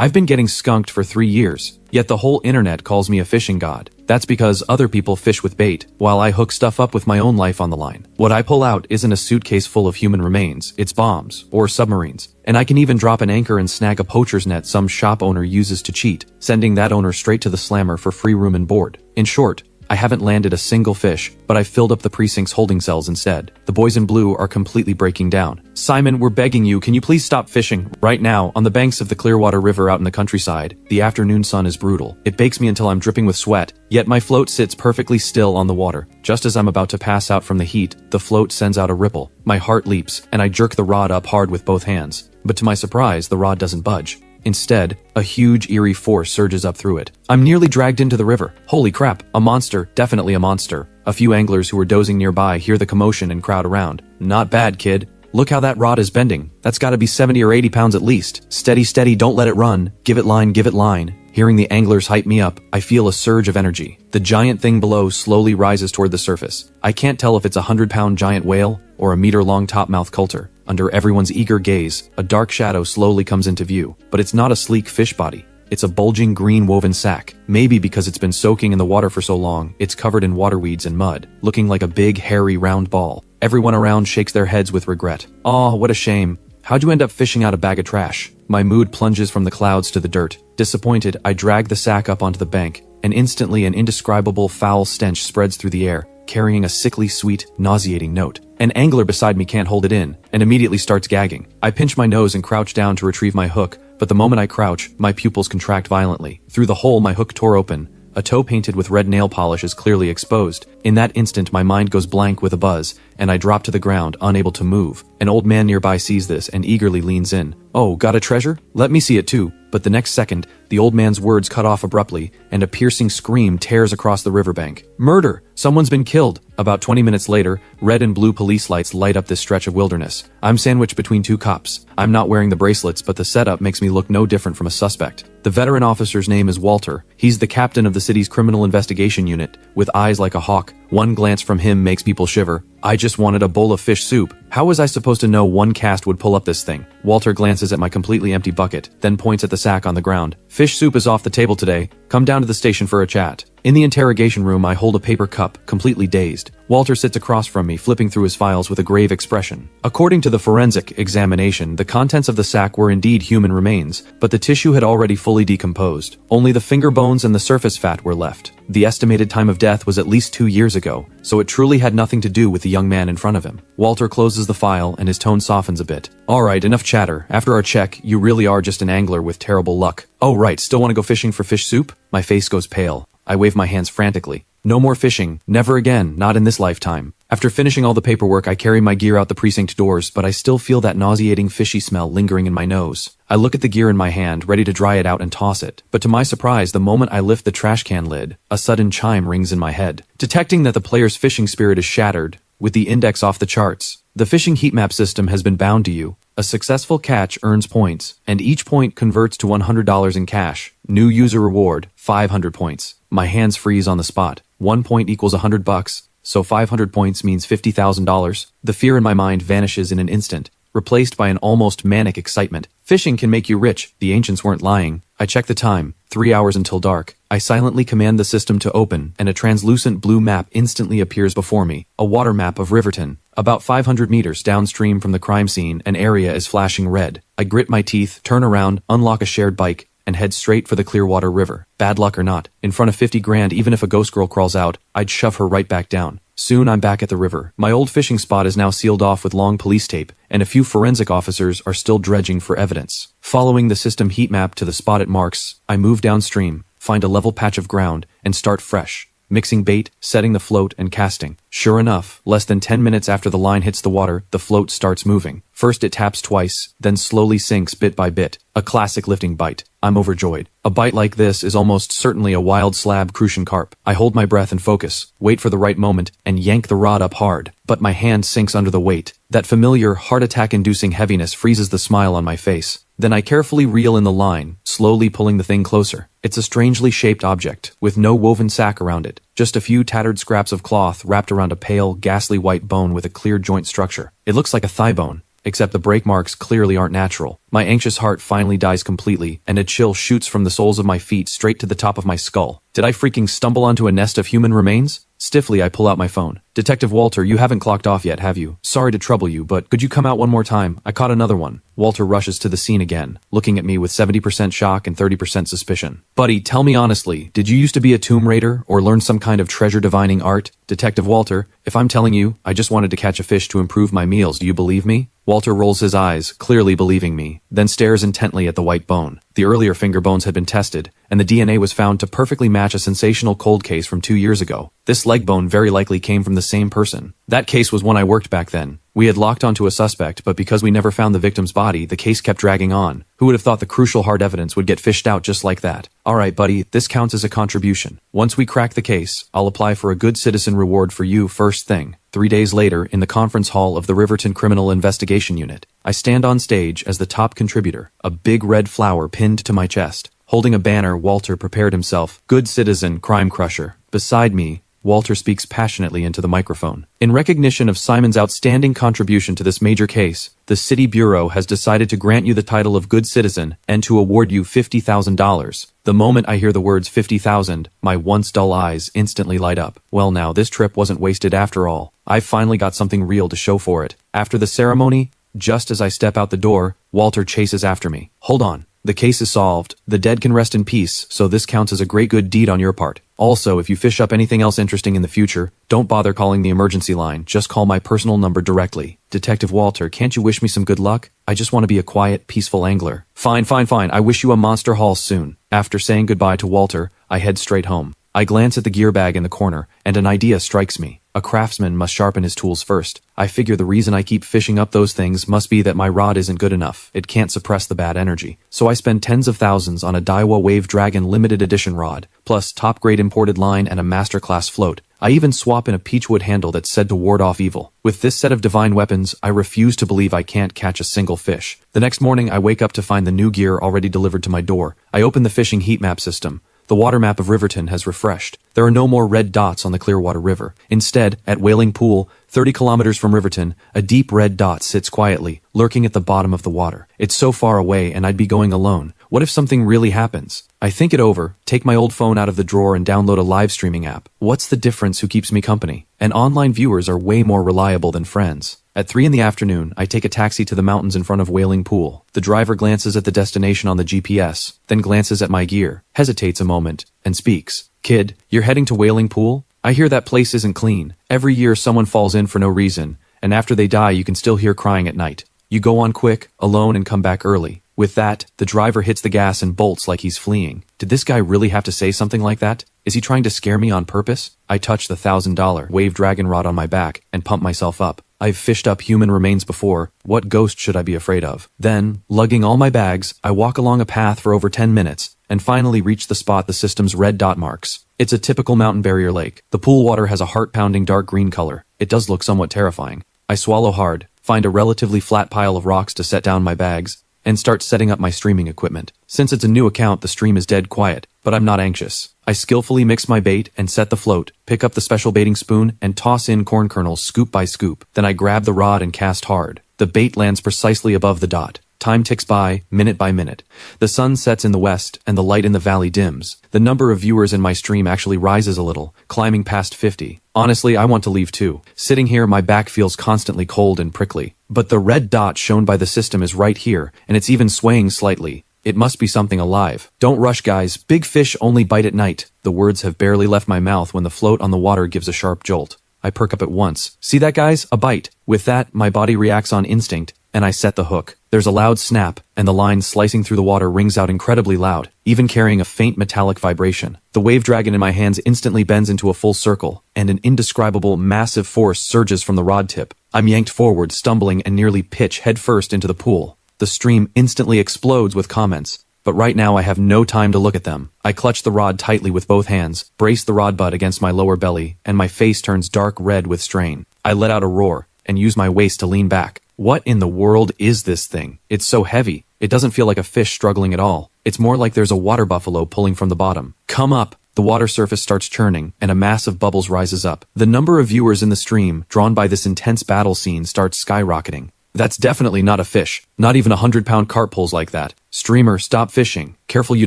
I've been getting skunked for 3 years, yet the whole internet calls me a fishing god. That's because other people fish with bait, while I hook stuff up with my own life on the line. What I pull out isn't a suitcase full of human remains, it's bombs, or submarines. And I can even drop an anchor and snag a poacher's net some shop owner uses to cheat, sending that owner straight to the slammer for free room and board. In short, I haven't landed a single fish, but I've filled up the precinct's holding cells instead. The boys in blue are completely breaking down. Simon, we're begging you, can you please stop fishing? Right now, on the banks of the Clearwater River out in the countryside, the afternoon sun is brutal. It bakes me until I'm dripping with sweat, yet my float sits perfectly still on the water. Just as I'm about to pass out from the heat, the float sends out a ripple. My heart leaps, and I jerk the rod up hard with both hands. But to my surprise, the rod doesn't budge. Instead, a huge eerie force surges up through it. I'm nearly dragged into the river. Holy crap, a monster, definitely a monster. A few anglers who are dozing nearby hear the commotion and crowd around. Not bad, kid. Look how that rod is bending. That's gotta be 70 or 80 pounds at least. Steady, steady, don't let it run. Give it line, give it line. Hearing the anglers hype me up, I feel a surge of energy. The giant thing below slowly rises toward the surface. I can't tell if it's a 100-pound giant whale or a meter-long topmouth coulter. Under everyone's eager gaze, a dark shadow slowly comes into view. But it's not a sleek fish body. It's a bulging green woven sack. Maybe because it's been soaking in the water for so long, it's covered in waterweeds and mud, looking like a big, hairy, round ball. Everyone around shakes their heads with regret. Aw, what a shame. How'd you end up fishing out a bag of trash? My mood plunges from the clouds to the dirt. Disappointed, I drag the sack up onto the bank, and instantly an indescribable foul stench spreads through the air, carrying a sickly sweet, nauseating note. An angler beside me can't hold it in, and immediately starts gagging. I pinch my nose and crouch down to retrieve my hook, but the moment I crouch, my pupils contract violently. Through the hole my hook tore open. A toe painted with red nail polish is clearly exposed. In that instant, my mind goes blank with a buzz, and I drop to the ground, unable to move. An old man nearby sees this and eagerly leans in. Oh, got a treasure? Let me see it too. But the next second, the old man's words cut off abruptly, and a piercing scream tears across the riverbank. Murder! Someone's been killed! About 20 minutes later, red and blue police lights light up this stretch of wilderness. I'm sandwiched between two cops. I'm not wearing the bracelets, but the setup makes me look no different from a suspect. The veteran officer's name is Walter. He's the captain of the city's criminal investigation unit, with eyes like a hawk. One glance from him makes people shiver. I just wanted a bowl of fish soup. How was I supposed to know one cast would pull up this thing? Walter glances at my completely empty bucket, then points at the sack on the ground. Fish soup is off the table today. Come down to the station for a chat. In the interrogation room, I hold a paper cup, completely dazed. Walter sits across from me, flipping through his files with a grave expression. According to the forensic examination, the contents of the sack were indeed human remains, but the tissue had already fully decomposed. Only the finger bones and the surface fat were left. The estimated time of death was at least 2 years ago, so it truly had nothing to do with the young man in front of him. Walter closes the file and his tone softens a bit. Alright, enough chatter. After our check, you really are just an angler with terrible luck. Oh right, still want to go fishing for fish soup? My face goes pale. I wave my hands frantically. No more fishing. Never again. Not in this lifetime. After finishing all the paperwork, I carry my gear out the precinct doors, but I still feel that nauseating fishy smell lingering in my nose. I look at the gear in my hand, ready to dry it out and toss it. But to my surprise, the moment I lift the trash can lid, a sudden chime rings in my head. Detecting that the player's fishing spirit is shattered, with the index off the charts, the fishing heatmap system has been bound to you. A successful catch earns points, and each point converts to $100 in cash. New user reward, 500 points. My hands freeze on the spot. 1 point equals $100, so 500 points means $50,000. The fear in my mind vanishes in an instant, replaced by an almost manic excitement. Fishing can make you rich. The ancients weren't lying. I check the time. 3 hours until dark. I silently command the system to open, and a translucent blue map instantly appears before me. A water map of Riverton. About 500 meters downstream from the crime scene, an area is flashing red. I grit my teeth, turn around, unlock a shared bike, and head straight for the Clearwater River. Bad luck or not, in front of 50 grand, even if a ghost girl crawls out, I'd shove her right back down. Soon I'm back at the river. My old fishing spot is now sealed off with long police tape, and a few forensic officers are still dredging for evidence. Following the system heat map to the spot it marks, I move downstream, find a level patch of ground, and start fresh. Mixing bait, setting the float, and casting. Sure enough, less than 10 minutes after the line hits the water, the float starts moving. First it taps twice, then slowly sinks bit by bit. A classic lifting bite. I'm overjoyed. A bite like this is almost certainly a wild slab crucian carp. I hold my breath and focus, wait for the right moment, and yank the rod up hard. But my hand sinks under the weight. That familiar, heart attack-inducing heaviness freezes the smile on my face. Then I carefully reel in the line, slowly pulling the thing closer. It's a strangely shaped object, with no woven sack around it. Just a few tattered scraps of cloth wrapped around a pale, ghastly white bone with a clear joint structure. It looks like a thigh bone. except the brake marks clearly aren't natural. My anxious heart finally dies completely, and a chill shoots from the soles of my feet straight to the top of my skull. Did I freaking stumble onto a nest of human remains? Stiffly, I pull out my phone. Detective Walter, you haven't clocked off yet, have you? Sorry to trouble you, but could you come out one more time? I caught another one. Walter rushes to the scene again, looking at me with 70% shock and 30% suspicion. Buddy, tell me honestly, did you used to be a tomb raider or learn some kind of treasure divining art? Detective Walter, if I'm telling you, I just wanted to catch a fish to improve my meals, do you believe me? Walter rolls his eyes, clearly believing me, then stares intently at the white bone. The earlier finger bones had been tested, and the DNA was found to perfectly match a sensational cold case from 2 years ago. This leg bone very likely came from the same person. That case was one I worked back then. We had locked onto a suspect, but because we never found the victim's body, the case kept dragging on. Who would have thought the crucial hard evidence would get fished out just like that? Alright buddy, this counts as a contribution. Once we crack the case, I'll apply for a good citizen reward for you first thing. 3 days later, in the conference hall of the Riverton Criminal Investigation Unit, I stand on stage as the top contributor, a big red flower pinned to my chest. Holding a banner, Walter prepared himself, good citizen, crime crusher. Beside me, Walter speaks passionately into the microphone. In recognition of Simon's outstanding contribution to this major case, the City Bureau has decided to grant you the title of Good Citizen and to award you $50,000. The moment I hear the words 50,000, my once dull eyes instantly light up. Well now, this trip wasn't wasted after all. I've finally got something real to show for it. After the ceremony, just as I step out the door, Walter chases after me. Hold on. The case is solved. The dead can rest in peace, so this counts as a great good deed on your part. Also, if you fish up anything else interesting in the future, don't bother calling the emergency line, just call my personal number directly. Detective Walter, can't you wish me some good luck? I just want to be a quiet, peaceful angler. Fine, I wish you a monster haul soon. After saying goodbye to Walter, I head straight home. I glance at the gear bag in the corner, and an idea strikes me. A craftsman must sharpen his tools first. I figure the reason I keep fishing up those things must be that my rod isn't good enough. It can't suppress the bad energy. So I spend tens of thousands on a Daiwa Wave Dragon limited edition rod, plus top-grade imported line and a masterclass float. I even swap in a peachwood handle that's said to ward off evil. With this set of divine weapons, I refuse to believe I can't catch a single fish. The next morning, I wake up to find the new gear already delivered to my door. I open the fishing Heatmap System. The water map of Riverton has refreshed. There are no more red dots on the Clearwater River. Instead, at Whaling Pool, 30 kilometers from Riverton, a deep red dot sits quietly, lurking at the bottom of the water. It's so far away and I'd be going alone. What if something really happens? I think it over, take my old phone out of the drawer and download a live streaming app. What's the difference who keeps me company? And online viewers are way more reliable than friends. At 3 in the afternoon, I take a taxi to the mountains in front of Whaling Pool. The driver glances at the destination on the GPS, then glances at my gear, hesitates a moment, and speaks. Kid, you're heading to Whaling Pool? I hear that place isn't clean. Every year someone falls in for no reason, and after they die you can still hear crying at night. You go on quick, alone, and come back early. With that, the driver hits the gas and bolts like he's fleeing. Did this guy really have to say something like that? Is he trying to scare me on purpose? I touch the $1,000 Wave Dragon rod on my back and pump myself up. I've fished up human remains before. What ghost should I be afraid of? Then, lugging all my bags, I walk along a path for over 10 minutes and finally reach the spot the system's red dot marks. It's a typical mountain barrier lake. The pool water has a heart-pounding dark green color. It does look somewhat terrifying. I swallow hard, find a relatively flat pile of rocks to set down my bags, and start setting up my streaming equipment. Since it's a new account, the stream is dead quiet, but I'm not anxious. I skillfully mix my bait and set the float, pick up the special baiting spoon, and toss in corn kernels scoop by scoop. Then I grab the rod and cast hard. The bait lands precisely above the dot. Time ticks by, minute by minute. The sun sets in the west, and the light in the valley dims. The number of viewers in my stream actually rises a little, climbing past 50. Honestly, I want to leave too. Sitting here, my back feels constantly cold and prickly. But the red dot shown by the system is right here, and it's even swaying slightly. It must be something alive. Don't rush, guys. Big fish only bite at night. The words have barely left my mouth when the float on the water gives a sharp jolt. I perk up at once. See that, guys? A bite. With that, my body reacts on instinct, and I set the hook. There's a loud snap, and the line slicing through the water rings out incredibly loud, even carrying a faint metallic vibration. The wave dragon in my hands instantly bends into a full circle, and an indescribable, massive force surges from the rod tip. I'm yanked forward, stumbling, and nearly pitch headfirst into the pool. The stream instantly explodes with comments, but right now I have no time to look at them. I clutch the rod tightly with both hands, brace the rod butt against my lower belly, and my face turns dark red with strain. I let out a roar, and use my waist to lean back. What in the world is this thing? It's so heavy. It doesn't feel like a fish struggling at all. It's more like there's a water buffalo pulling from the bottom. Come up! The water surface starts churning, and a mass of bubbles rises up. The number of viewers in the stream, drawn by this intense battle scene, starts skyrocketing. That's definitely not a fish. Not even 100-pound carp pulls like that. Streamer, stop fishing. Careful you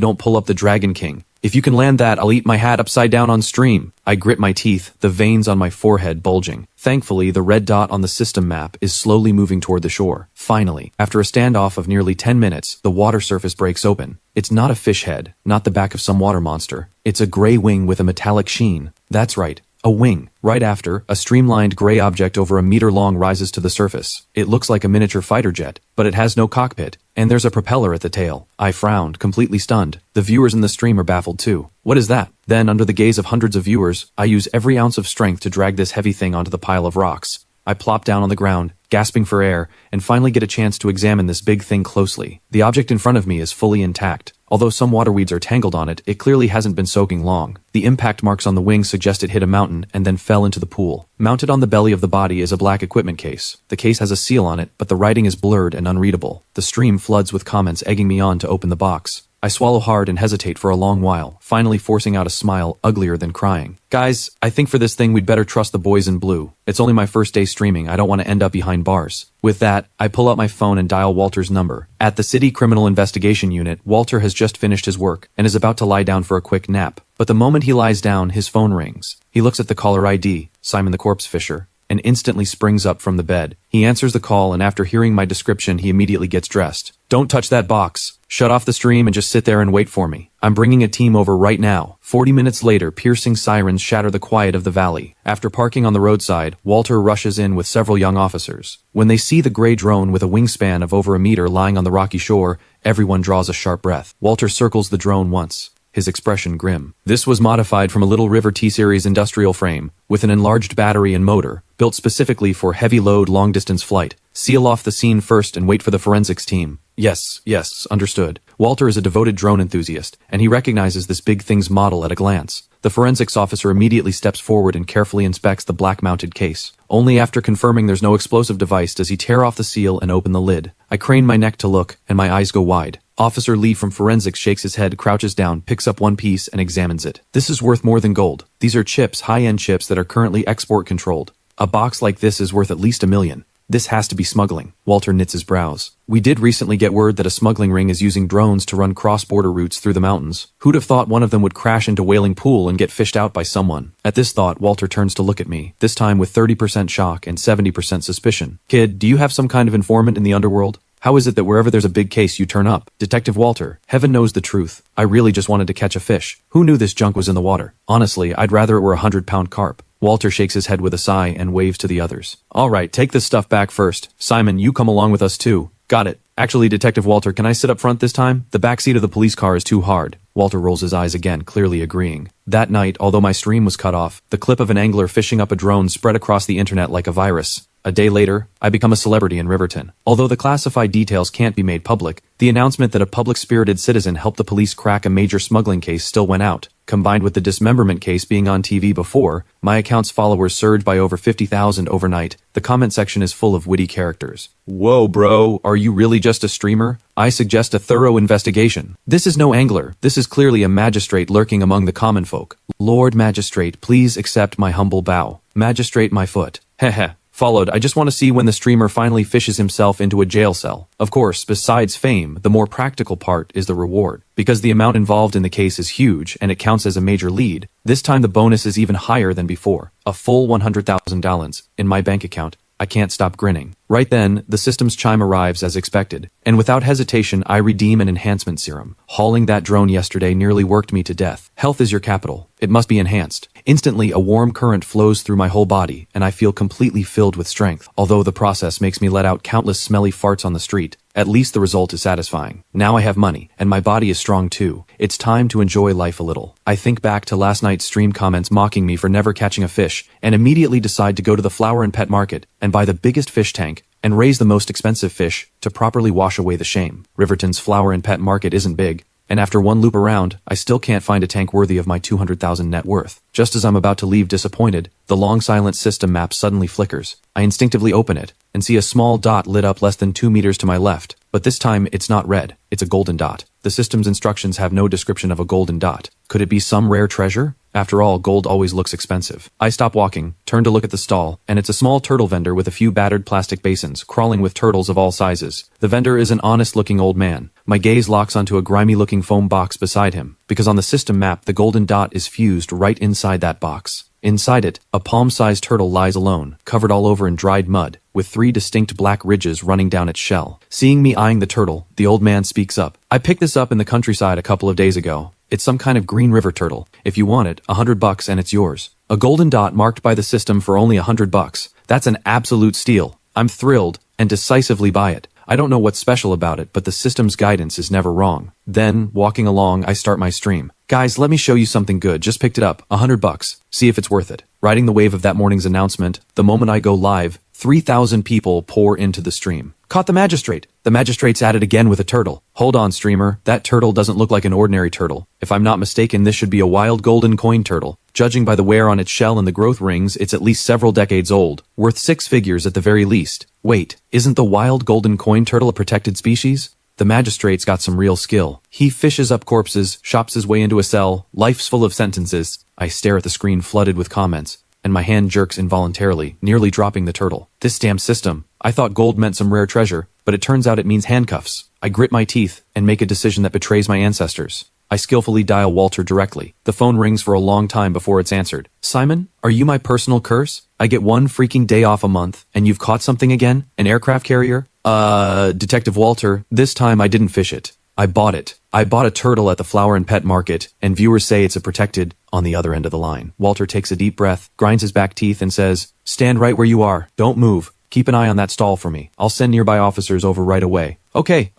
don't pull up the Dragon King. If you can land that, I'll eat my hat upside down on stream. I grit my teeth, the veins on my forehead bulging. Thankfully, the red dot on the system map is slowly moving toward the shore. Finally, after a standoff of nearly 10 minutes, the water surface breaks open. It's not a fish head, not the back of some water monster. It's a gray wing with a metallic sheen. That's right. A wing. Right after, a streamlined gray object over a meter long rises to the surface. It looks like a miniature fighter jet, but it has no cockpit, and there's a propeller at the tail. I frowned, completely stunned. The viewers in the stream are baffled too. What is that? Then, under the gaze of hundreds of viewers, I use every ounce of strength to drag this heavy thing onto the pile of rocks. I plop down on the ground, gasping for air, and finally get a chance to examine this big thing closely. The object in front of me is fully intact. Although some water weeds are tangled on it, it clearly hasn't been soaking long. The impact marks on the wing suggest it hit a mountain and then fell into the pool. Mounted on the belly of the body is a black equipment case. The case has a seal on it, but the writing is blurred and unreadable. The stream floods with comments egging me on to open the box. I swallow hard and hesitate for a long while, finally forcing out a smile uglier than crying. Guys, I think for this thing we'd better trust the boys in blue. It's only my first day streaming, I don't want to end up behind bars. With that, I pull out my phone and dial Walter's number. At the City Criminal Investigation Unit, Walter has just finished his work and is about to lie down for a quick nap. But the moment he lies down, his phone rings. He looks at the caller ID, Simon the Corpse Fisher, and instantly springs up from the bed. He answers the call, and after hearing my description, he immediately gets dressed. Don't touch that box. Shut off the stream and just sit there and wait for me. I'm bringing a team over right now. 40 minutes later, piercing sirens shatter the quiet of the valley. After parking on the roadside, Walter rushes in with several young officers. When they see the gray drone with a wingspan of over a meter lying on the rocky shore, everyone draws a sharp breath. Walter circles the drone once, his expression grim. This was modified from a Little River T-Series industrial frame, with an enlarged battery and motor, built specifically for heavy-load, long-distance flight. Seal off the scene first and wait for the forensics team. Yes, understood. Walter is a devoted drone enthusiast, and he recognizes this big thing's model at a glance. The forensics officer immediately steps forward and carefully inspects the black-mounted case. Only after confirming there's no explosive device does he tear off the seal and open the lid. I crane my neck to look, and my eyes go wide. Officer Lee from forensics shakes his head, crouches down, picks up one piece, and examines it. This is worth more than gold. These are chips, high-end chips that are currently export-controlled. A box like this is worth at least $1 million. This has to be smuggling. Walter knits his brows. We did recently get word that a smuggling ring is using drones to run cross-border routes through the mountains. Who'd have thought one of them would crash into Wailing Pool and get fished out by someone? At this thought, Walter turns to look at me, this time with 30% shock and 70% suspicion. Kid, do you have some kind of informant in the underworld? How is it that wherever there's a big case you turn up? Detective Walter, heaven knows the truth. I really just wanted to catch a fish. Who knew this junk was in the water? Honestly, I'd rather it were a 100-pound carp. Walter shakes his head with a sigh and waves to the others. All right, take this stuff back first. Simon, you come along with us too. Got it. Actually, Detective Walter, can I sit up front this time? The backseat of the police car is too hard. Walter rolls his eyes again, clearly agreeing. That night, although my stream was cut off, the clip of an angler fishing up a drone spread across the internet like a virus. A day later, I become a celebrity in Riverton. Although the classified details can't be made public, the announcement that a public-spirited citizen helped the police crack a major smuggling case still went out. Combined with the dismemberment case being on TV before, my account's followers surged by over 50,000 overnight. The comment section is full of witty characters. Whoa, bro, are you really just a streamer? I suggest a thorough investigation. This is no angler. This is clearly a magistrate lurking among the common folk. Lord Magistrate, please accept my humble bow. Magistrate my foot. Heh. Followed, I just want to see when the streamer finally fishes himself into a jail cell. Of course, besides fame, the more practical part is the reward. Because the amount involved in the case is huge, and it counts as a major lead, this time the bonus is even higher than before. A full $100,000 in my bank account. I can't stop grinning. Right then, the system's chime arrives as expected, and without hesitation, I redeem an enhancement serum. Hauling that drone yesterday nearly worked me to death. Health is your capital. It must be enhanced. Instantly, a warm current flows through my whole body, and I feel completely filled with strength. Although the process makes me let out countless smelly farts on the street, at least the result is satisfying. Now I have money, and my body is strong too. It's time to enjoy life a little. I think back to last night's stream comments mocking me for never catching a fish, and immediately decide to go to the flower and pet market and buy the biggest fish tank and raise the most expensive fish to properly wash away the shame. Riverton's flower and pet market isn't big, and after one loop around, I still can't find a tank worthy of my 200,000 net worth. Just as I'm about to leave disappointed, the long silent system map suddenly flickers. I instinctively open it and see a small dot lit up less than 2 meters to my left, but this time it's not red, it's a golden dot. The system's instructions have no description of a golden dot. Could it be some rare treasure? After all, gold always looks expensive. I stop walking, turn to look at the stall, and it's a small turtle vendor with a few battered plastic basins, crawling with turtles of all sizes. The vendor is an honest-looking old man. My gaze locks onto a grimy-looking foam box beside him, because on the system map, the golden dot is fused right inside that box. Inside it, a palm-sized turtle lies alone, covered all over in dried mud, with 3 distinct black ridges running down its shell. Seeing me eyeing the turtle, the old man speaks up. I picked this up in the countryside a couple of days ago. It's some kind of green river turtle. If you want it, $100 and it's yours. A golden dot marked by the system for only $100. That's an absolute steal. I'm thrilled, and decisively buy it. I don't know what's special about it, but the system's guidance is never wrong. Then, walking along, I start my stream. Guys, let me show you something good. Just picked it up. $100. See if it's worth it. Riding the wave of that morning's announcement, the moment I go live, 3,000 people pour into the stream. Caught the magistrate. The magistrate's at it again with a turtle. Hold on, streamer. That turtle doesn't look like an ordinary turtle. If I'm not mistaken, this should be a wild golden coin turtle. Judging by the wear on its shell and the growth rings, it's at least several decades old. Worth 6 figures at the very least. Wait, isn't the wild golden coin turtle a protected species? The magistrate's got some real skill. He fishes up corpses, shops his way into a cell. Life's full of sentences. I stare at the screen flooded with comments, and my hand jerks involuntarily, nearly dropping the turtle. This damn system. I thought gold meant some rare treasure, but it turns out it means handcuffs. I grit my teeth and make a decision that betrays my ancestors. I skillfully dial Walter directly. The phone rings for a long time before it's answered. Simon, are you my personal curse? I get 1 freaking day off a month, and you've caught something again? An aircraft carrier? Detective Walter, this time I didn't fish it. I bought it. I bought a turtle at the flower and pet market, and viewers say it's a protected on the other end of the line. Walter takes a deep breath, grinds his back teeth, and says, "Stand right where you are. Don't move. Keep an eye on that stall for me. I'll send nearby officers over right away." Okay.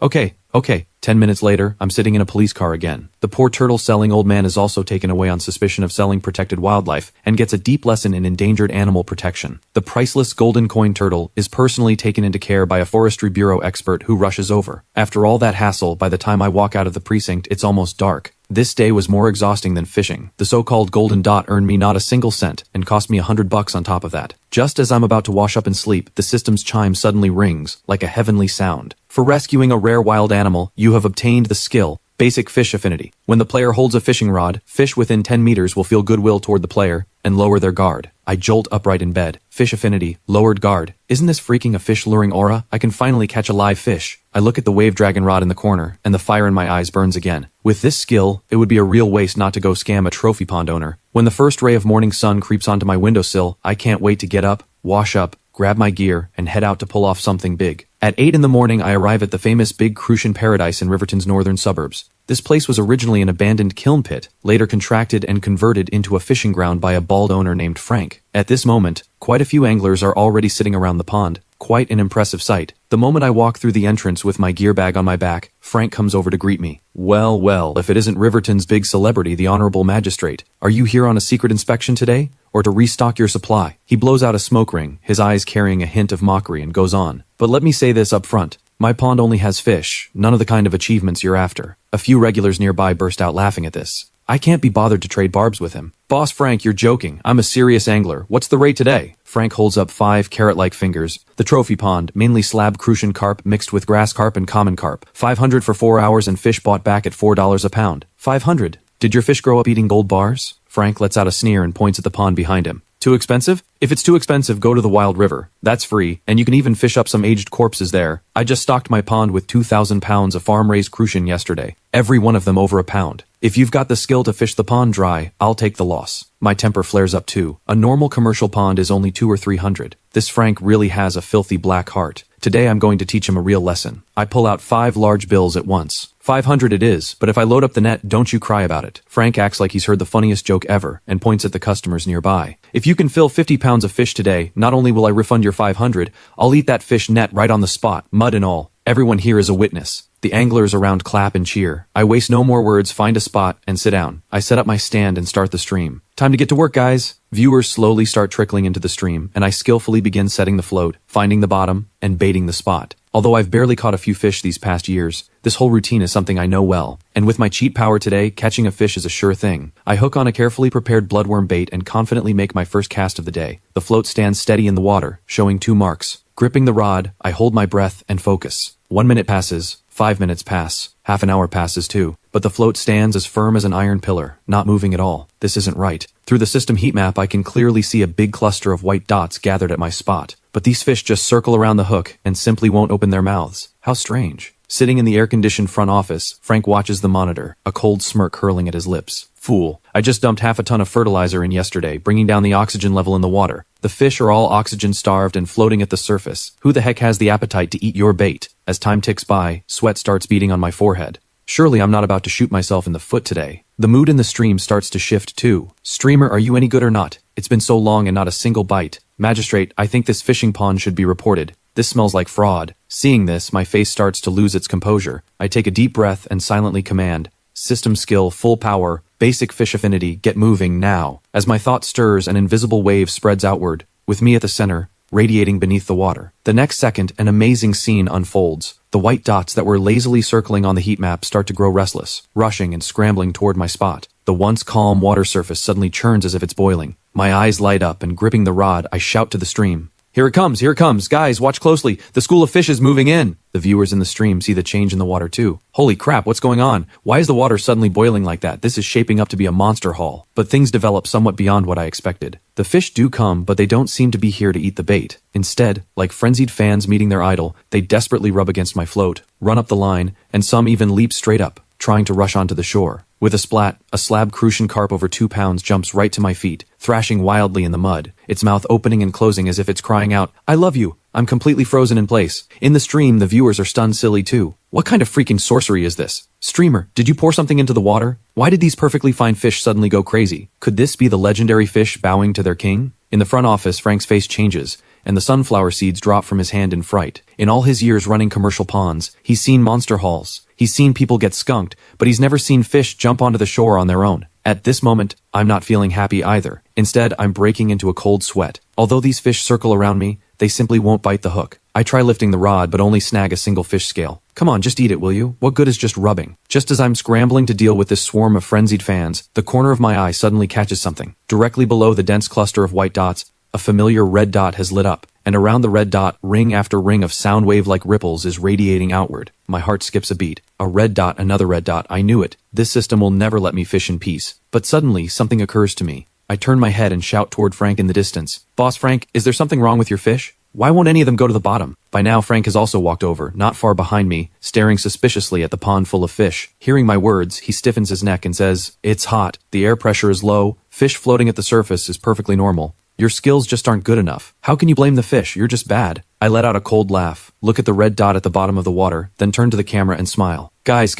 10 minutes later, I'm sitting in a police car again. The poor turtle-selling old man is also taken away on suspicion of selling protected wildlife and gets a deep lesson in endangered animal protection. The priceless golden coin turtle is personally taken into care by a Forestry Bureau expert who rushes over. After all that hassle, by the time I walk out of the precinct, it's almost dark. This day was more exhausting than fishing. The so-called golden dot earned me not a single cent and cost me $100 on top of that. Just as I'm about to wash up and sleep, the system's chime suddenly rings, like a heavenly sound. For rescuing a rare wild animal, you have obtained the skill, Basic Fish Affinity. When the player holds a fishing rod, fish within 10 meters will feel goodwill toward the player and lower their guard. I jolt upright in bed. Fish Affinity, lowered guard. Isn't this freaking a fish-luring aura? I can finally catch a live fish. I look at the wave dragon rod in the corner, and the fire in my eyes burns again. With this skill, it would be a real waste not to go scam a trophy pond owner. When the first ray of morning sun creeps onto my windowsill, I can't wait to get up, wash up, grab my gear, and head out to pull off something big. At 8 in the morning, I arrive at the famous Big Crucian Paradise in Riverton's northern suburbs. This place was originally an abandoned kiln pit, later contracted and converted into a fishing ground by a bald owner named Frank. At this moment, quite a few anglers are already sitting around the pond. Quite an impressive sight. The moment I walk through the entrance with my gear bag on my back, Frank comes over to greet me. Well, if it isn't Riverton's big celebrity, the Honorable Magistrate. Are you here on a secret inspection today? Or to restock your supply? He blows out a smoke ring, his eyes carrying a hint of mockery, and goes on. But let me say this up front. My pond only has fish, none of the kind of achievements you're after. A few regulars nearby burst out laughing at this. I can't be bothered to trade barbs with him. Boss Frank, you're joking. I'm a serious angler. What's the rate today? Frank holds up 5 carrot-like fingers. The trophy pond, mainly slab crucian carp mixed with grass carp and common carp. 500 for 4 hours and fish bought back at $4 a pound. 500. Did your fish grow up eating gold bars? Frank lets out a sneer and points at the pond behind him. Too expensive? If it's too expensive, go to the Wild River. That's free, and you can even fish up some aged corpses there. I just stocked my pond with 2,000 pounds of farm-raised crucian yesterday. Every one of them over a pound. If you've got the skill to fish the pond dry, I'll take the loss. My temper flares up too. A normal commercial pond is only 200 or 300. This Frank really has a filthy black heart. Today I'm going to teach him a real lesson. I pull out 5 large bills at once. 500 it is, but if I load up the net, don't you cry about it. Frank acts like he's heard the funniest joke ever and points at the customers nearby. If you can fill 50 pounds of fish today, not only will I refund your 500, I'll eat that fish net right on the spot, mud and all. Everyone here is a witness. The anglers around clap and cheer. I waste no more words, find a spot, and sit down. I set up my stand and start the stream. Time to get to work, guys. Viewers slowly start trickling into the stream, and I skillfully begin setting the float, finding the bottom, and baiting the spot. Although I've barely caught a few fish these past years, this whole routine is something I know well. And with my cheat power today, catching a fish is a sure thing. I hook on a carefully prepared bloodworm bait and confidently make my first cast of the day. The float stands steady in the water, showing 2 marks. Gripping the rod, I hold my breath and focus. 1 minute passes, 5 minutes pass, half an hour passes too. but the float stands as firm as an iron pillar, not moving at all. This isn't right. Through the system heat map, I can clearly see a big cluster of white dots gathered at my spot. But these fish just circle around the hook and simply won't open their mouths. How strange. Sitting in the air-conditioned front office, Frank watches the monitor, a cold smirk curling at his lips. Fool. I just dumped half a ton of fertilizer in yesterday, bringing down the oxygen level in the water. The fish are all oxygen-starved and floating at the surface. Who the heck has the appetite to eat your bait? As time ticks by, sweat starts beading on my forehead. Surely I'm not about to shoot myself in the foot today. The mood in the stream starts to shift too. Streamer, are you any good or not? It's been so long and not a single bite. Magistrate, I think this fishing pond should be reported. This smells like fraud. Seeing this, my face starts to lose its composure. I take a deep breath and silently command, system skill, full power, basic fish affinity, get moving now. As my thought stirs, an invisible wave spreads outward, with me at the center, radiating beneath the water. The next second, an amazing scene unfolds. The white dots that were lazily circling on the heat map start to grow restless, rushing and scrambling toward my spot. The once calm water surface suddenly churns as if it's boiling. My eyes light up, and gripping the rod, I shout to the stream. Here it comes, guys, watch closely, the school of fish is moving in. The viewers in the stream see the change in the water too. Holy crap, what's going on? Why is the water suddenly boiling like that? This is shaping up to be a monster haul. But things develop somewhat beyond what I expected. The fish do come, but they don't seem to be here to eat the bait. Instead, like frenzied fans meeting their idol, they desperately rub against my float, run up the line, and some even leap straight up, trying to rush onto the shore. With a splat, a slab crucian carp over 2 pounds jumps right to my feet, thrashing wildly in the mud, its mouth opening and closing as if it's crying out, I love you. I'm completely frozen in place. In the stream, the viewers are stunned silly too. What kind of freaking sorcery is this? Streamer, did you pour something into the water? Why did these perfectly fine fish suddenly go crazy? Could this be the legendary fish bowing to their king? In the front office, Frank's face changes, and the sunflower seeds drop from his hand in fright. In all his years running commercial ponds, he's seen monster hauls. He's seen people get skunked, but he's never seen fish jump onto the shore on their own. At this moment, I'm not feeling happy either. Instead, I'm breaking into a cold sweat. Although these fish circle around me, they simply won't bite the hook. I try lifting the rod, but only snag a single fish scale. Come on, just eat it, will you? What good is just rubbing? Just as I'm scrambling to deal with this swarm of frenzied fans, the corner of my eye suddenly catches something. Directly below the dense cluster of white dots, a familiar red dot has lit up, and around the red dot, ring after ring of sound wave-like ripples is radiating outward. My heart skips a beat. A red dot, another red dot, I knew it. This system will never let me fish in peace. But suddenly, something occurs to me. I turn my head and shout toward Frank in the distance. Boss Frank, is there something wrong with your fish? Why won't any of them go to the bottom? By now, Frank has also walked over, not far behind me, staring suspiciously at the pond full of fish. Hearing my words, he stiffens his neck and says, It's hot. The air pressure is low. Fish floating at the surface is perfectly normal. Your skills just aren't good enough. How can you blame the fish? You're just bad. I let out a cold laugh, look at the red dot at the bottom of the water, then turn to the camera and smile. Guys,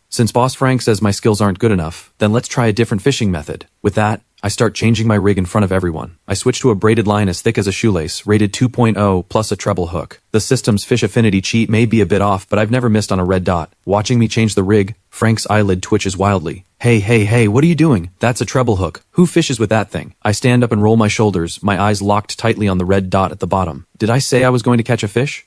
since Boss Frank says my skills aren't good enough, then let's try a different fishing method. With that, I start changing my rig in front of everyone. I switch to a braided line as thick as a shoelace, rated 2.0, plus a treble hook. The system's fish affinity cheat may be a bit off, but I've never missed on a red dot. Watching me change the rig, Frank's eyelid twitches wildly. Hey, what are you doing? That's a treble hook. Who fishes with that thing? I stand up and roll my shoulders, my eyes locked tightly on the red dot at the bottom. Did I say I was going to catch a fish?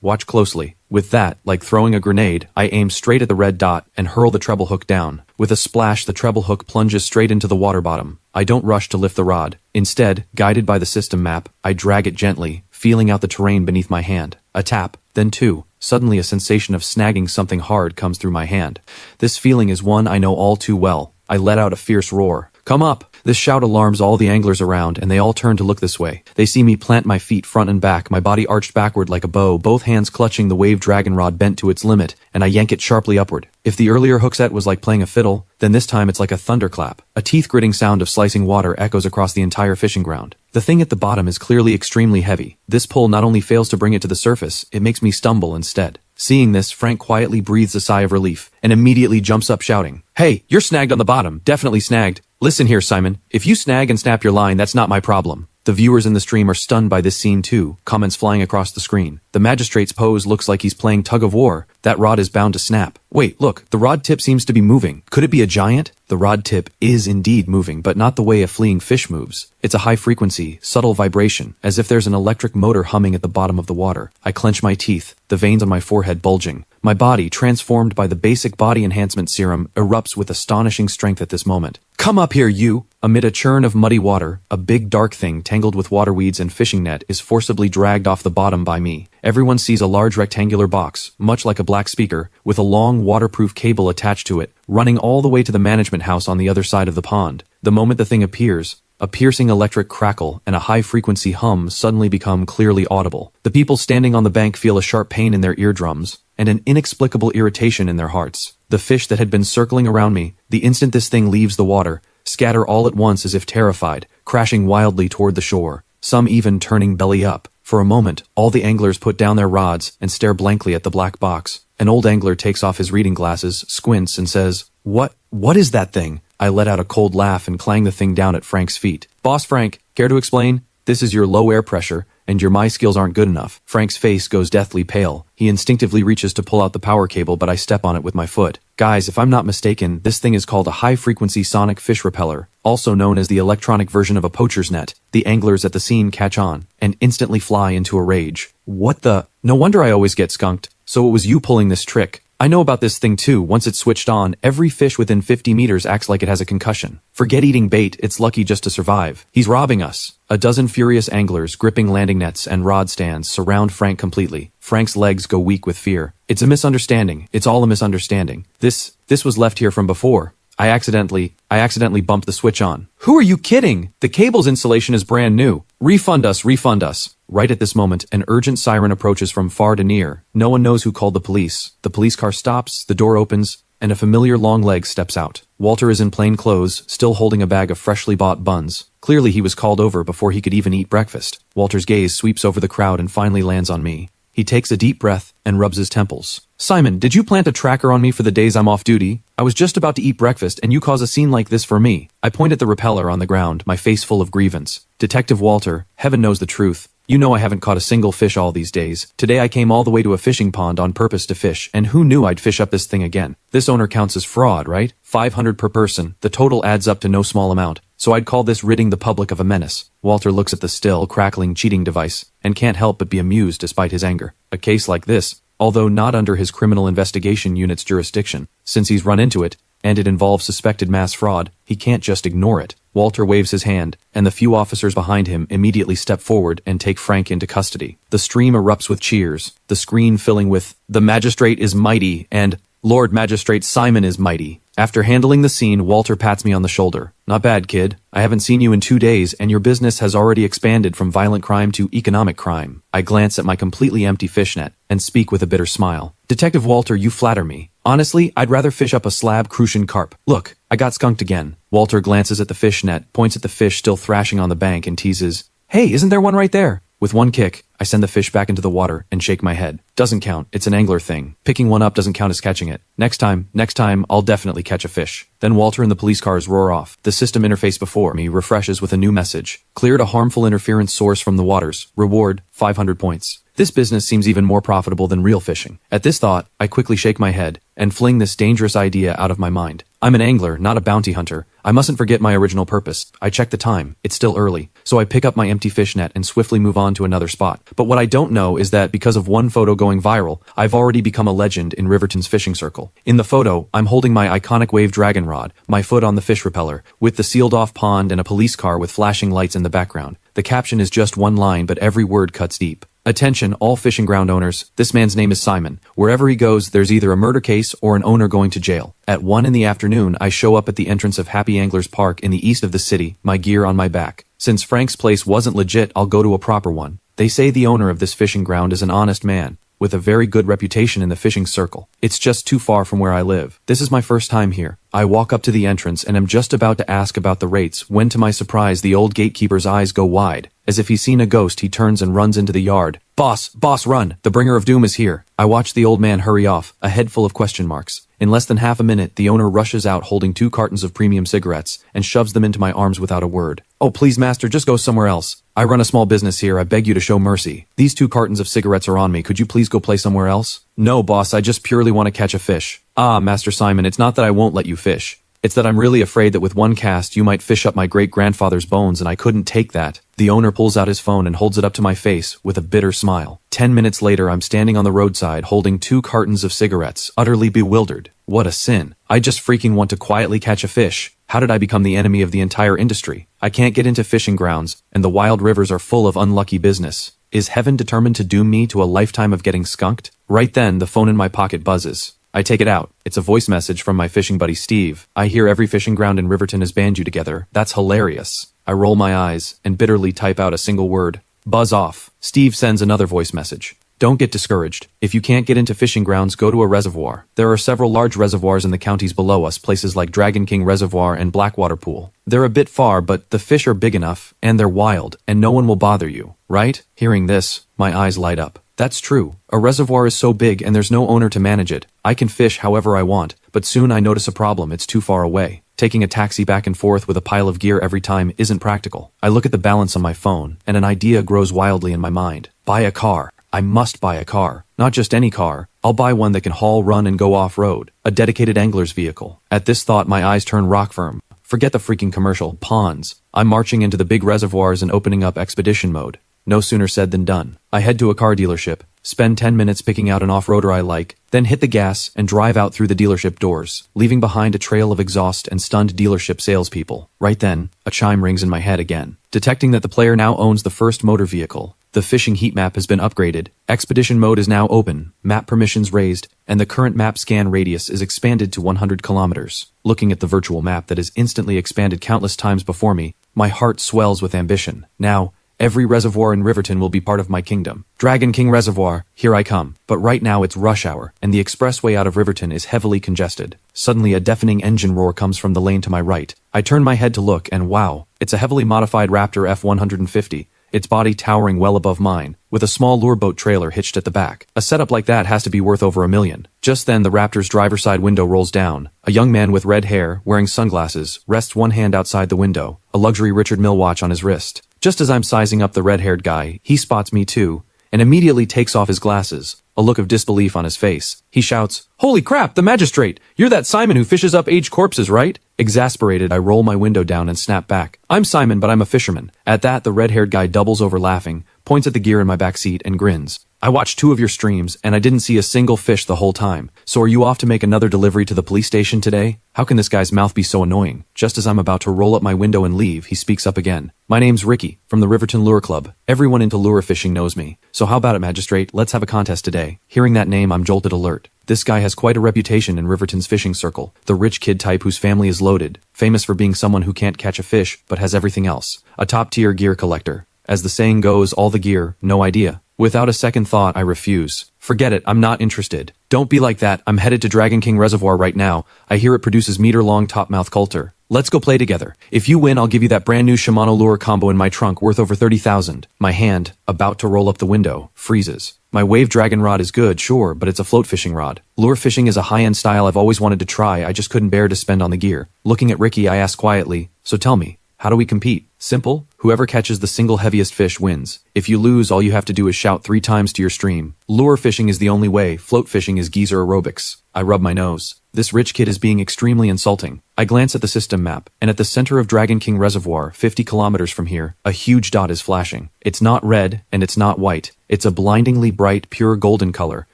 Watch closely. With that, like throwing a grenade, I aim straight at the red dot and hurl the treble hook down. With a splash, the treble hook plunges straight into the water bottom. I don't rush to lift the rod. Instead, guided by the system map, I drag it gently, feeling out the terrain beneath my hand. A tap, then two. Suddenly a sensation of snagging something hard comes through my hand. This feeling is one I know all too well. I let out a fierce roar. Come up! This shout alarms all the anglers around, and they all turn to look this way. They see me plant my feet front and back, my body arched backward like a bow, both hands clutching the wave dragon rod bent to its limit, and I yank it sharply upward. If the earlier hook set was like playing a fiddle, then this time it's like a thunderclap. A teeth-gritting sound of slicing water echoes across the entire fishing ground. The thing at the bottom is clearly extremely heavy. This pull not only fails to bring it to the surface, it makes me stumble instead. Seeing this, Frank quietly breathes a sigh of relief, and immediately jumps up shouting, Hey, you're snagged on the bottom, definitely snagged. Listen here, Simon, if you snag and snap your line, that's not my problem. The viewers in the stream are stunned by this scene too, comments flying across the screen. The magistrate's pose looks like he's playing tug of war. That rod is bound to snap. Wait, look, the rod tip seems to be moving. Could it be a giant? The rod tip is indeed moving, but not the way a fleeing fish moves. It's a high-frequency, subtle vibration, as if there's an electric motor humming at the bottom of the water. I clench my teeth, the veins on my forehead bulging. My body, transformed by the basic body enhancement serum, erupts with astonishing strength at this moment. Come up here, you! Amid a churn of muddy water, a big dark thing tangled with water weeds and fishing net is forcibly dragged off the bottom by me. Everyone sees a large rectangular box, much like a black speaker, with a long waterproof cable attached to it, running all the way to the management house on the other side of the pond. The moment the thing appears, a piercing electric crackle and a high-frequency hum suddenly become clearly audible. The people standing on the bank feel a sharp pain in their eardrums, and an inexplicable irritation in their hearts. The fish that had been circling around me, the instant this thing leaves the water, scatter all at once as if terrified, crashing wildly toward the shore, some even turning belly up. For a moment, all the anglers put down their rods and stare blankly at the black box. An old angler takes off his reading glasses, squints, and says, What is that thing?" I let out a cold laugh and clanged the thing down at Frank's feet. "Boss Frank, care to explain? This is your low air pressure, and your my skills aren't good enough." Frank's face goes deathly pale. He instinctively reaches to pull out the power cable, but I step on it with my foot. Guys, if I'm not mistaken, this thing is called a high-frequency sonic fish repeller, also known as the electronic version of a poacher's net. The anglers at the scene catch on, and instantly fly into a rage. "What the? No wonder I always get skunked. So it was you pulling this trick. I know about this thing too. Once it's switched on, every fish within 50 meters acts like it has a concussion. Forget eating bait, it's lucky just to survive. He's robbing us." A dozen furious anglers, gripping landing nets and rod stands, surround Frank completely. Frank's legs go weak with fear. "It's a misunderstanding. It's all a misunderstanding. This was left here from before. I accidentally bumped the switch on." "Who are you kidding? The cable's installation is brand new. Refund us, refund us." Right at this moment, an urgent siren approaches from far to near. No one knows who called the police. The police car stops, the door opens, and a familiar long leg steps out. Walter is in plain clothes, still holding a bag of freshly bought buns. Clearly he was called over before he could even eat breakfast. Walter's gaze sweeps over the crowd and finally lands on me. He takes a deep breath and rubs his temples. "Simon, did you plant a tracker on me for the days I'm off duty? I was just about to eat breakfast and you cause a scene like this for me." I point at the repeller on the ground, my face full of grievance. "Detective Walter, heaven knows the truth. You know I haven't caught a single fish all these days. Today I came all the way to a fishing pond on purpose to fish, and who knew I'd fish up this thing again? This owner counts as fraud, right? 500 per person. The total adds up to no small amount. So I'd call this ridding the public of a menace." Walter looks at the still, crackling cheating device, and can't help but be amused despite his anger. A case like this, although not under his criminal investigation unit's jurisdiction, since he's run into it, and it involves suspected mass fraud, he can't just ignore it. Walter waves his hand, and the few officers behind him immediately step forward and take Frank into custody. The stream erupts with cheers, the screen filling with, "The magistrate is mighty," and "Lord Magistrate Simon is mighty." After handling the scene, Walter pats me on the shoulder. "Not bad, kid. I haven't seen you in 2 days, and your business has already expanded from violent crime to economic crime." I glance at my completely empty fishnet and speak with a bitter smile. "Detective Walter, you flatter me. Honestly, I'd rather fish up a slab crucian carp. Look, I got skunked again." Walter glances at the fishnet, points at the fish still thrashing on the bank, and teases, "Hey, isn't there one right there?" With one kick, I send the fish back into the water and shake my head. "Doesn't count. It's an angler thing. Picking one up doesn't count as catching it. Next time, I'll definitely catch a fish." Then Walter and the police cars roar off. The system interface before me refreshes with a new message. "Cleared a harmful interference source from the waters. Reward, 500 points." This business seems even more profitable than real fishing. At this thought, I quickly shake my head and fling this dangerous idea out of my mind. I'm an angler, not a bounty hunter. I mustn't forget my original purpose. I check the time. It's still early. So I pick up my empty fish net and swiftly move on to another spot. But what I don't know is that because of one photo going viral, I've already become a legend in Riverton's fishing circle. In the photo, I'm holding my iconic wave dragon rod, my foot on the fish repeller, with the sealed-off pond and a police car with flashing lights in the background. The caption is just one line, but every word cuts deep. "Attention, all fishing ground owners. This man's name is Simon. Wherever he goes, there's either a murder case or an owner going to jail." At 1 in the afternoon, I show up at the entrance of Happy Anglers Park in the east of the city, my gear on my back. Since Frank's place wasn't legit, I'll go to a proper one. They say the owner of this fishing ground is an honest man, with a very good reputation in the fishing circle. It's just too far from where I live. This is my first time here. I walk up to the entrance and am just about to ask about the rates when, to my surprise, the old gatekeeper's eyes go wide. As if he's seen a ghost, he turns and runs into the yard. Boss, run! The bringer of doom is here." I watch the old man hurry off, a head full of question marks. In less than half a minute, the owner rushes out holding 2 cartons of premium cigarettes and shoves them into my arms without a word. "Oh, please, master, just go somewhere else. I run a small business here. I beg you to show mercy. These 2 cartons of cigarettes are on me. Could you please go play somewhere else?" "No, boss, I just purely want to catch a fish." "Ah, Master Simon, it's not that I won't let you fish. It's that I'm really afraid that with one cast you might fish up my great-grandfather's bones, and I couldn't take that." The owner pulls out his phone and holds it up to my face with a bitter smile. 10 minutes later, I'm standing on the roadside holding 2 cartons of cigarettes, utterly bewildered. What a sin. I just freaking want to quietly catch a fish. How did I become the enemy of the entire industry? I can't get into fishing grounds, and the wild rivers are full of unlucky business. Is heaven determined to doom me to a lifetime of getting skunked? Right then, the phone in my pocket buzzes. I take it out. It's a voice message from my fishing buddy Steve. I hear every fishing ground in Riverton has banned you together. That's hilarious. I roll my eyes and bitterly type out a single word. Buzz off. Steve sends another voice message. Don't get discouraged. If you can't get into fishing grounds, go to a reservoir. There are several large reservoirs in the counties below us, places like Dragon King Reservoir and Blackwater Pool. They're a bit far, but the fish are big enough, and they're wild, and no one will bother you, right? Hearing this, my eyes light up. That's true. A reservoir is so big and there's no owner to manage it. I can fish however I want, but soon I notice a problem. It's too far away. Taking a taxi back and forth with a pile of gear every time isn't practical. I look at the balance on my phone, and an idea grows wildly in my mind. Buy a car. I must buy a car. Not just any car. I'll buy one that can haul, run, and go off-road. A dedicated angler's vehicle. At this thought, my eyes turn rock firm. Forget the freaking commercial ponds. I'm marching into the big reservoirs and opening up expedition mode. No sooner said than done. I head to a car dealership, spend 10 minutes picking out an off-roader I like, then hit the gas and drive out through the dealership doors, leaving behind a trail of exhaust and stunned dealership salespeople. Right then, a chime rings in my head again. Detecting that the player now owns the first motor vehicle. The fishing heat map has been upgraded, expedition mode is now open, map permissions raised, and the current map scan radius is expanded to 100 kilometers. Looking at the virtual map that has instantly expanded countless times before me, my heart swells with ambition. Now, every reservoir in Riverton will be part of my kingdom. Dragon King Reservoir, here I come. But right now it's rush hour, and the expressway out of Riverton is heavily congested. Suddenly a deafening engine roar comes from the lane to my right. I turn my head to look, and wow, it's a heavily modified Raptor F-150. Its body towering well above mine, with a small lure boat trailer hitched at the back. A setup like that has to be worth over $1 million. Just then the Raptor's driver's side window rolls down. A young man with red hair, wearing sunglasses, rests one hand outside the window, a luxury Richard Mille watch on his wrist. Just as I'm sizing up the red-haired guy, he spots me too, and immediately takes off his glasses, a look of disbelief on his face. He shouts, "Holy crap, the magistrate! You're that Simon who fishes up aged corpses, right?" Exasperated, I roll my window down and snap back. "I'm Simon, but I'm a fisherman." At that, the red-haired guy doubles over laughing, points at the gear in my back seat, and grins. "I watched 2 of your streams, and I didn't see a single fish the whole time. So are you off to make another delivery to the police station today? How can this guy's mouth be so annoying?" Just as I'm about to roll up my window and leave, he speaks up again. "My name's Ricky, from the Riverton Lure Club. Everyone into lure fishing knows me. So how about it, magistrate? Let's have a contest today." Hearing that name, I'm jolted alert. This guy has quite a reputation in Riverton's fishing circle. The rich kid type whose family is loaded, famous for being someone who can't catch a fish, but has everything else. A top-tier gear collector. As the saying goes, all the gear, no idea. Without a second thought, I refuse. "Forget it, I'm not interested." "Don't be like that, I'm headed to Dragon King Reservoir right now. I hear it produces meter-long top-mouth coulter. Let's go play together. If you win, I'll give you that brand new Shimano lure combo in my trunk worth over 30,000. My hand, about to roll up the window, freezes. My wave dragon rod is good, sure, but it's a float fishing rod. Lure fishing is a high-end style I've always wanted to try, I just couldn't bear to spend on the gear. Looking at Ricky, I ask quietly, "So tell me, how do we compete?" "Simple. Whoever catches the single heaviest fish wins. If you lose, all you have to do is shout 3 times to your stream. Lure fishing is the only way, float fishing is geezer aerobics." I rub my nose. This rich kid is being extremely insulting. I glance at the system map, and at the center of Dragon King Reservoir, 50 kilometers from here, a huge dot is flashing. It's not red, and it's not white. It's a blindingly bright, pure golden color,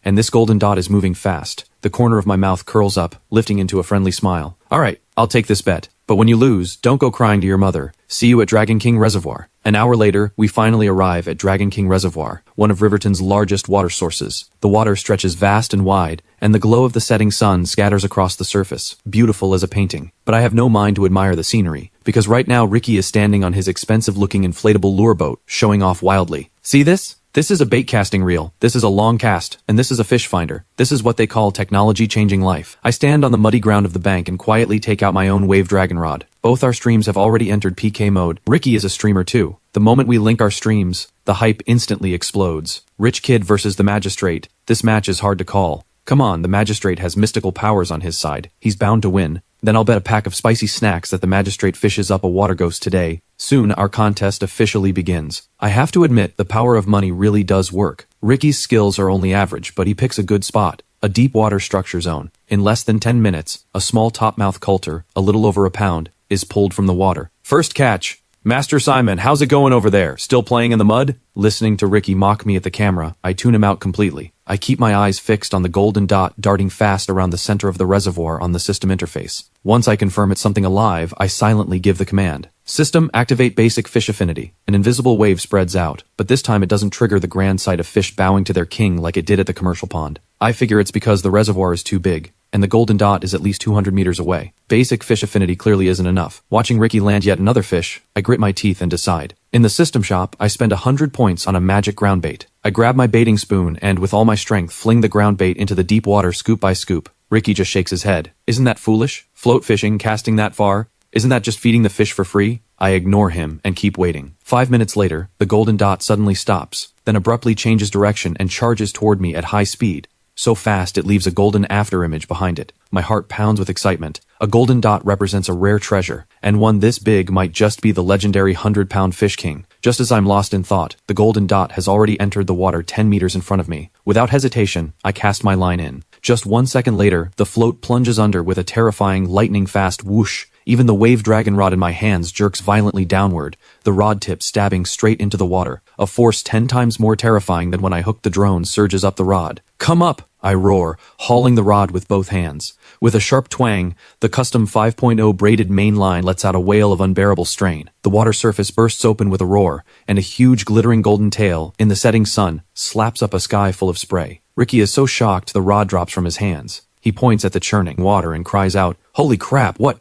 and this golden dot is moving fast. The corner of my mouth curls up, lifting into a friendly smile. "All right, I'll take this bet. But when you lose, don't go crying to your mother. See you at Dragon King Reservoir." An hour later, we finally arrive at Dragon King Reservoir, one of Riverton's largest water sources. The water stretches vast and wide, and the glow of the setting sun scatters across the surface, beautiful as a painting. But I have no mind to admire the scenery, because right now Ricky is standing on his expensive-looking inflatable lure boat, showing off wildly. "See this? This is a bait casting reel, this is a long cast, and this is a fish finder. This is what they call technology changing life." I stand on the muddy ground of the bank and quietly take out my own wave dragon rod. Both our streams have already entered PK mode. Ricky is a streamer too. The moment we link our streams, the hype instantly explodes. Rich kid versus the magistrate. This match is hard to call. Come on, the magistrate has mystical powers on his side. He's bound to win. Then I'll bet a pack of spicy snacks that the magistrate fishes up a water ghost today. Soon, our contest officially begins. I have to admit, the power of money really does work. Ricky's skills are only average, but he picks a good spot. A deep water structure zone. In less than 10 minutes, a small top-mouth coulter, a little over a pound, is pulled from the water. First catch! Master Simon, how's it going over there? Still playing in the mud? Listening to Ricky mock me at the camera, I tune him out completely. I keep my eyes fixed on the golden dot darting fast around the center of the reservoir on the system interface. Once I confirm it's something alive, I silently give the command. System, activate basic fish affinity. An invisible wave spreads out, but this time it doesn't trigger the grand sight of fish bowing to their king like it did at the commercial pond. I figure it's because the reservoir is too big, and the golden dot is at least 200 meters away. Basic fish affinity clearly isn't enough. Watching Ricky land yet another fish, I grit my teeth and decide. In the system shop, I spend 100 points on a magic ground bait. I grab my baiting spoon and, with all my strength, fling the ground bait into the deep water scoop by scoop. Ricky just shakes his head. Isn't that foolish? Float fishing, casting that far? Isn't that just feeding the fish for free? I ignore him and keep waiting. 5 minutes later, the golden dot suddenly stops, then abruptly changes direction and charges toward me at high speed. So fast it leaves a golden afterimage behind it. My heart pounds with excitement. A golden dot represents a rare treasure, and one this big might just be the legendary 100-pound fish king. Just as I'm lost in thought, the golden dot has already entered the water 10 meters in front of me. Without hesitation, I cast my line in. Just 1 second later, the float plunges under with a terrifying, lightning-fast whoosh. Even the wave dragon rod in my hands jerks violently downward, the rod tip stabbing straight into the water. A force 10 times more terrifying than when I hooked the drone surges up the rod. Come up! I roar, hauling the rod with both hands. With a sharp twang, the custom 5.0 braided main line lets out a wail of unbearable strain. The water surface bursts open with a roar, and a huge glittering golden tail, in the setting sun, slaps up a sky full of spray. Ricky is so shocked the rod drops from his hands. He points at the churning water and cries out, "Holy crap, what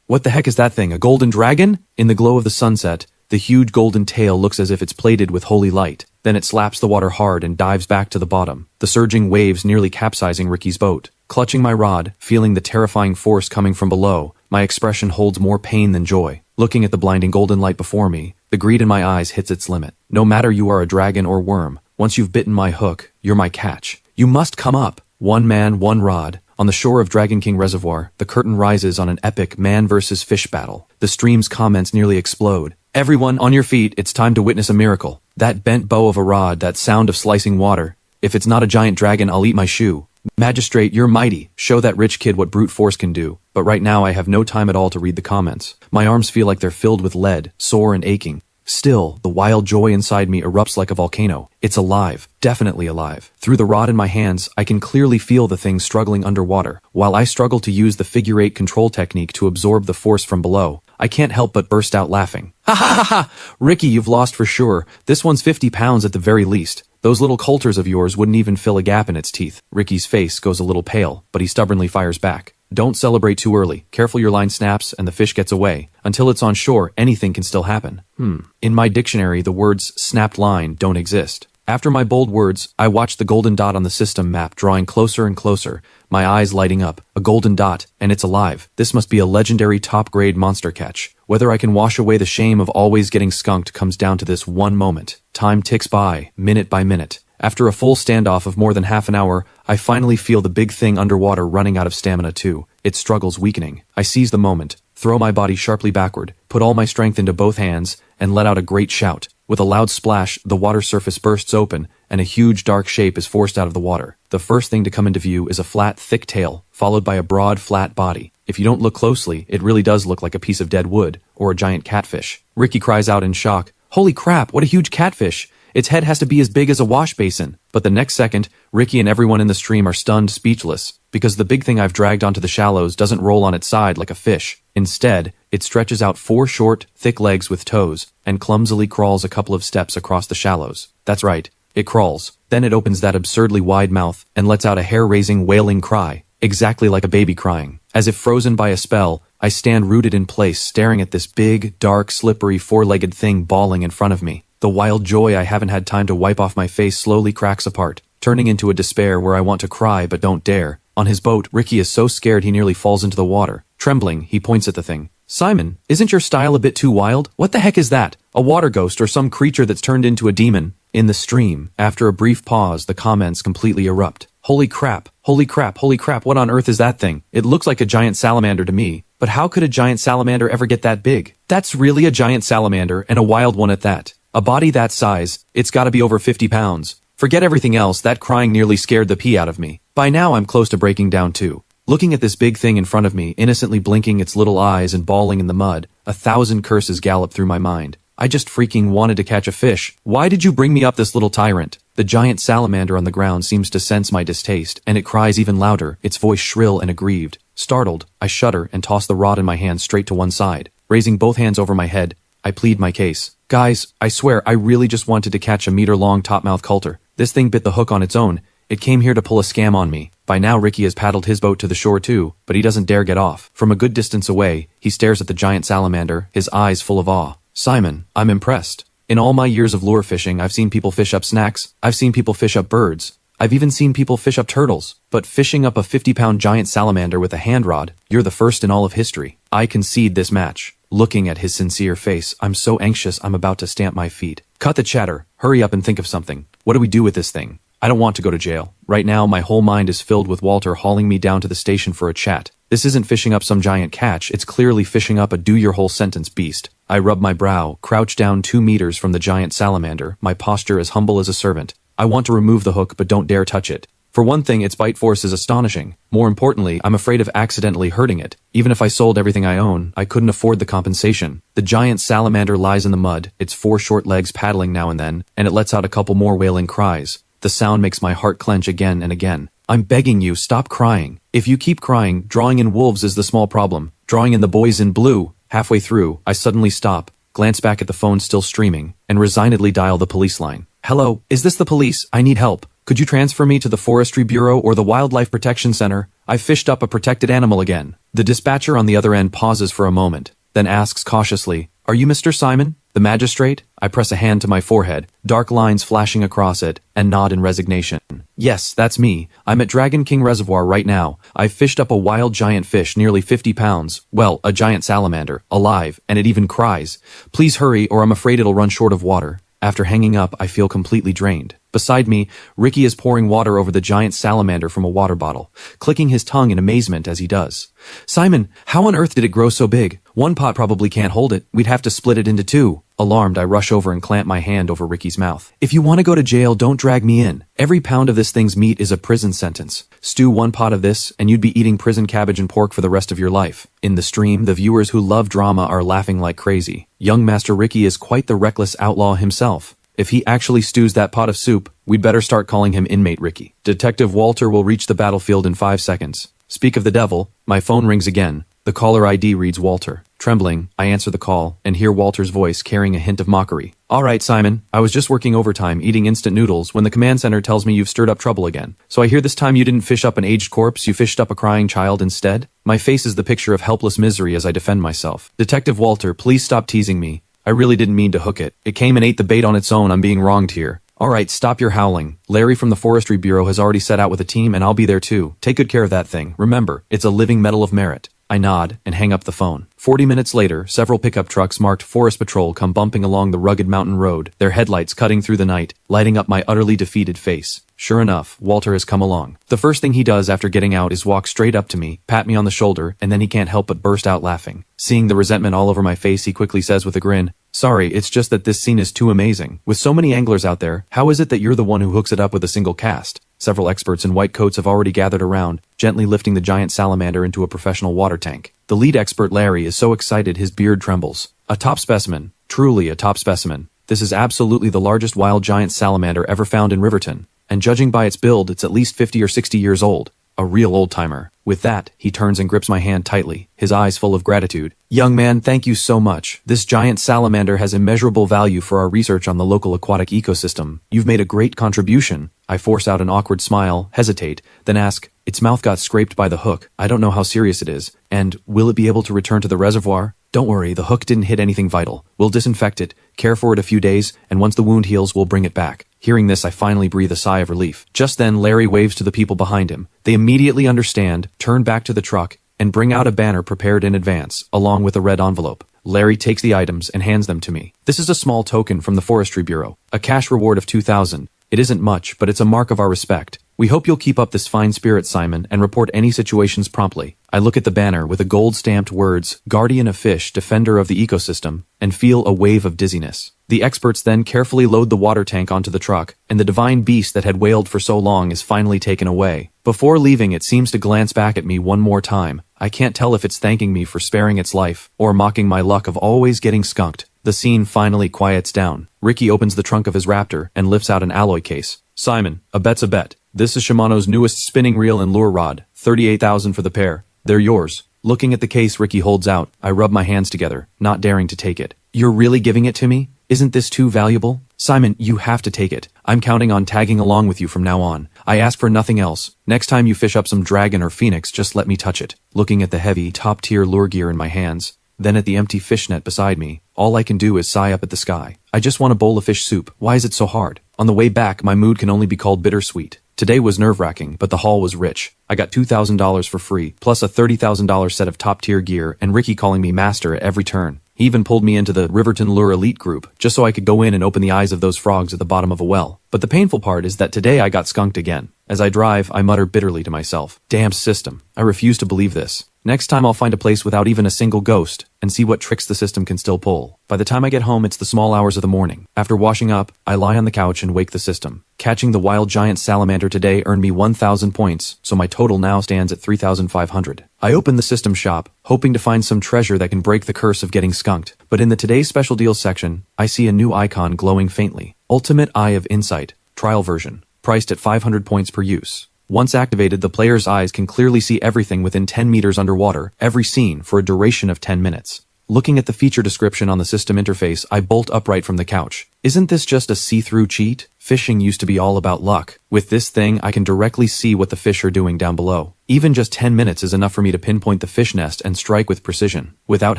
the heck is that thing, a golden dragon?" In the glow of the sunset, the huge golden tail looks as if it's plated with holy light. Then it slaps the water hard and dives back to the bottom, the surging waves nearly capsizing Ricky's boat. Clutching my rod, feeling the terrifying force coming from below, my expression holds more pain than joy. Looking at the blinding golden light before me, the greed in my eyes hits its limit. No matter you are a dragon or worm, once you've bitten my hook, you're my catch. You must come up. One man, one rod. On the shore of Dragon King Reservoir, the curtain rises on an epic man versus fish battle. The stream's comments nearly explode. Everyone, on your feet, it's time to witness a miracle. That bent bow of a rod, that sound of slicing water. If it's not a giant dragon, I'll eat my shoe. Magistrate, you're mighty. Show that rich kid what brute force can do. But right now I have no time at all to read the comments. My arms feel like they're filled with lead, sore and aching. Still, the wild joy inside me erupts like a volcano. It's alive. Definitely alive. Through the rod in my hands, I can clearly feel the thing struggling underwater. While I struggle to use the figure-8 control technique to absorb the force from below, I can't help but burst out laughing. Ha ha ha ha! Ricky, you've lost for sure. This one's 50 pounds at the very least. Those little coulters of yours wouldn't even fill a gap in its teeth. Ricky's face goes a little pale, but he stubbornly fires back. Don't celebrate too early. Careful your line snaps and the fish gets away. Until it's on shore, anything can still happen. In my dictionary, the words snapped line don't exist. After my bold words, I watch the golden dot on the system map drawing closer and closer, my eyes lighting up. A golden dot, and it's alive. This must be a legendary top-grade monster catch. Whether I can wash away the shame of always getting skunked comes down to this one moment. Time ticks by, minute by minute. After a full standoff of more than half an hour, I finally feel the big thing underwater running out of stamina too. Its struggles weakening. I seize the moment, throw my body sharply backward, put all my strength into both hands, and let out a great shout. With a loud splash, the water surface bursts open, and a huge dark shape is forced out of the water. The first thing to come into view is a flat, thick tail, followed by a broad, flat body. If you don't look closely, it really does look like a piece of dead wood, or a giant catfish. Ricky cries out in shock, "Holy crap, what a huge catfish! Its head has to be as big as a wash basin." But the next second, Ricky and everyone in the stream are stunned speechless, because the big thing I've dragged onto the shallows doesn't roll on its side like a fish. Instead, it stretches out 4 short, thick legs with toes, and clumsily crawls a couple of steps across the shallows. That's right, it crawls. Then it opens that absurdly wide mouth, and lets out a hair-raising wailing cry, exactly like a baby crying. As if frozen by a spell, I stand rooted in place, staring at this big, dark, slippery, 4-legged thing bawling in front of me. The wild joy I haven't had time to wipe off my face slowly cracks apart, turning into a despair where I want to cry but don't dare. On his boat, Ricky is so scared he nearly falls into the water. Trembling, he points at the thing. "Simon, isn't your style a bit too wild? What the heck is that? A water ghost or some creature that's turned into a demon?" In the stream, after a brief pause, the comments completely erupt. "Holy crap, holy crap, holy crap, what on earth is that thing? It looks like a giant salamander to me. But how could a giant salamander ever get that big? That's really a giant salamander, and a wild one at that. A body that size, it's gotta be over 50 pounds. Forget everything else, that crying nearly scared the pee out of me. By now I'm close to breaking down too. Looking at this big thing in front of me, innocently blinking its little eyes and bawling in the mud, 1,000 curses gallop through my mind. I just freaking wanted to catch a fish. Why did you bring me up this little tyrant? The giant salamander on the ground seems to sense my distaste, and it cries even louder, its voice shrill and aggrieved. Startled, I shudder and toss the rod in my hand straight to one side. Raising both hands over my head, I plead my case. Guys, I swear I really just wanted to catch a meter-long topmouth coulter. This thing bit the hook on its own. It came here to pull a scam on me. By now Ricky has paddled his boat to the shore too, but he doesn't dare get off. From a good distance away, he stares at the giant salamander, his eyes full of awe. Simon, I'm impressed. In all my years of lure fishing, I've seen people fish up snacks. I've seen people fish up birds. I've even seen people fish up turtles. But fishing up a 50-pound giant salamander with a hand rod, you're the first in all of history. I concede this match. Looking at his sincere face, I'm so anxious I'm about to stamp my feet. Cut the chatter. Hurry up and think of something. What do we do with this thing? I don't want to go to jail. Right now, my whole mind is filled with Walter hauling me down to the station for a chat. This isn't fishing up some giant catch, it's clearly fishing up a do-your-whole-sentence beast. I rub my brow, crouch down 2 meters from the giant salamander, my posture as humble as a servant. I want to remove the hook but don't dare touch it. For one thing, its bite force is astonishing. More importantly, I'm afraid of accidentally hurting it. Even if I sold everything I own, I couldn't afford the compensation. The giant salamander lies in the mud, its 4 short legs paddling now and then, and it lets out a couple more wailing cries. The sound makes my heart clench again and again. I'm begging you, stop crying. If you keep crying, drawing in wolves is the small problem. Drawing in the boys in blue. Halfway through, I suddenly stop, glance back at the phone still streaming, and resignedly dial the police line. Hello, is this the police? I need help. Could you transfer me to the Forestry Bureau or the Wildlife Protection Center? I've fished up a protected animal again. The dispatcher on the other end pauses for a moment, then asks cautiously, Are you Mr. Simon? The magistrate? I press a hand to my forehead, dark lines flashing across it, and nod in resignation. Yes, that's me. I'm at Dragon King Reservoir right now. I've fished up a wild giant fish nearly 50 pounds. Well, a giant salamander, alive, and it even cries. Please hurry or I'm afraid it'll run short of water. After hanging up, I feel completely drained. Beside me, Ricky is pouring water over the giant salamander from a water bottle, clicking his tongue in amazement as he does. Simon, how on earth did it grow so big? One pot probably can't hold it. We'd have to split it into 2. Alarmed, I rush over and clamp my hand over Ricky's mouth. If you want to go to jail, don't drag me in. Every pound of this thing's meat is a prison sentence. Stew 1 pot of this, and you'd be eating prison cabbage and pork for the rest of your life. In the stream, the viewers who love drama are laughing like crazy. Young Master Ricky is quite the reckless outlaw himself. If he actually stews that pot of soup, we'd better start calling him Inmate Ricky. Detective Walter will reach the battlefield in 5 seconds. Speak of the devil, my phone rings again. The caller ID reads Walter. Trembling, I answer the call and hear Walter's voice carrying a hint of mockery. All right, Simon, I was just working overtime eating instant noodles when the command center tells me you've stirred up trouble again. So I hear this time you didn't fish up an aged corpse, you fished up a crying child instead? My face is the picture of helpless misery as I defend myself. Detective Walter, please stop teasing me. I really didn't mean to hook it. It came and ate the bait on its own. I'm being wronged here. All right, stop your howling. Larry from the Forestry Bureau has already set out with a team and I'll be there too. Take good care of that thing. Remember, it's a living medal of merit. I nod and hang up the phone. 40 minutes later, several pickup trucks marked Forest Patrol come bumping along the rugged mountain road, their headlights cutting through the night, lighting up my utterly defeated face. Sure enough, Walter has come along. The first thing he does after getting out is walk straight up to me, pat me on the shoulder, and then he can't help but burst out laughing. Seeing the resentment all over my face, he quickly says with a grin, Sorry, it's just that this scene is too amazing. With so many anglers out there, how is it that you're the one who hooks it up with a single cast? Several experts in white coats have already gathered around, gently lifting the giant salamander into a professional water tank. The lead expert, Larry, is so excited his beard trembles. A top specimen. Truly a top specimen. This is absolutely the largest wild giant salamander ever found in Riverton. And judging by its build, it's at least 50 or 60 years old. A real old-timer. With that, he turns and grips my hand tightly, his eyes full of gratitude. Young man, thank you so much. This giant salamander has immeasurable value for our research on the local aquatic ecosystem. You've made a great contribution. I force out an awkward smile, hesitate, then ask, its mouth got scraped by the hook. I don't know how serious it is. And will it be able to return to the reservoir? Don't worry, the hook didn't hit anything vital. We'll disinfect it, care for it a few days, and once the wound heals, we'll bring it back. Hearing this, I finally breathe a sigh of relief. Just then, Larry waves to the people behind him. They immediately understand, turn back to the truck, and bring out a banner prepared in advance, along with a red envelope. Larry takes the items and hands them to me. This is a small token from the Forestry Bureau, a cash reward of 2,000. It isn't much, but it's a mark of our respect. We hope you'll keep up this fine spirit, Simon, and report any situations promptly. I look at the banner with the gold-stamped words, Guardian of Fish, Defender of the Ecosystem, and feel a wave of dizziness. The experts then carefully load the water tank onto the truck, and the divine beast that had wailed for so long is finally taken away. Before leaving, it seems to glance back at me one more time. I can't tell if it's thanking me for sparing its life, or mocking my luck of always getting skunked. The scene finally quiets down. Ricky opens the trunk of his Raptor and lifts out an alloy case. Simon, a bet's a bet. This is Shimano's newest spinning reel and lure rod. 38,000 for the pair. They're yours. Looking at the case Ricky holds out, I rub my hands together, not daring to take it. You're really giving it to me? Isn't this too valuable? Simon, you have to take it. I'm counting on tagging along with you from now on. I ask for nothing else. Next time you fish up some dragon or phoenix, just let me touch it. Looking at the heavy, top-tier lure gear in my hands, then at the empty fishnet beside me, all I can do is sigh up at the sky. I just want a bowl of fish soup. Why is it so hard? On the way back, my mood can only be called bittersweet. Today was nerve-wracking, but the haul was rich. I got $2,000 for free, plus a $30,000 set of top-tier gear, and Ricky calling me master at every turn. He even pulled me into the Riverton Lure Elite group, just so I could go in and open the eyes of those frogs at the bottom of a well. But the painful part is that today I got skunked again. As I drive, I mutter bitterly to myself, damn system. I refuse to believe this. Next time I'll find a place without even a single ghost, and see what tricks the system can still pull. By the time I get home, it's the small hours of the morning. After washing up, I lie on the couch and wake the system. Catching the wild giant salamander today earned me 1,000 points, so my total now stands at 3,500. I open the system shop, hoping to find some treasure that can break the curse of getting skunked. But in the Today's Special Deals section, I see a new icon glowing faintly. Ultimate Eye of Insight, trial version, priced at 500 points per use. Once activated, the player's eyes can clearly see everything within 10 meters underwater, every scene, for a duration of 10 minutes. Looking at the feature description on the system interface, I bolt upright from the couch. Isn't this just a see-through cheat? Fishing used to be all about luck. With this thing, I can directly see what the fish are doing down below. Even just 10 minutes is enough for me to pinpoint the fish nest and strike with precision. Without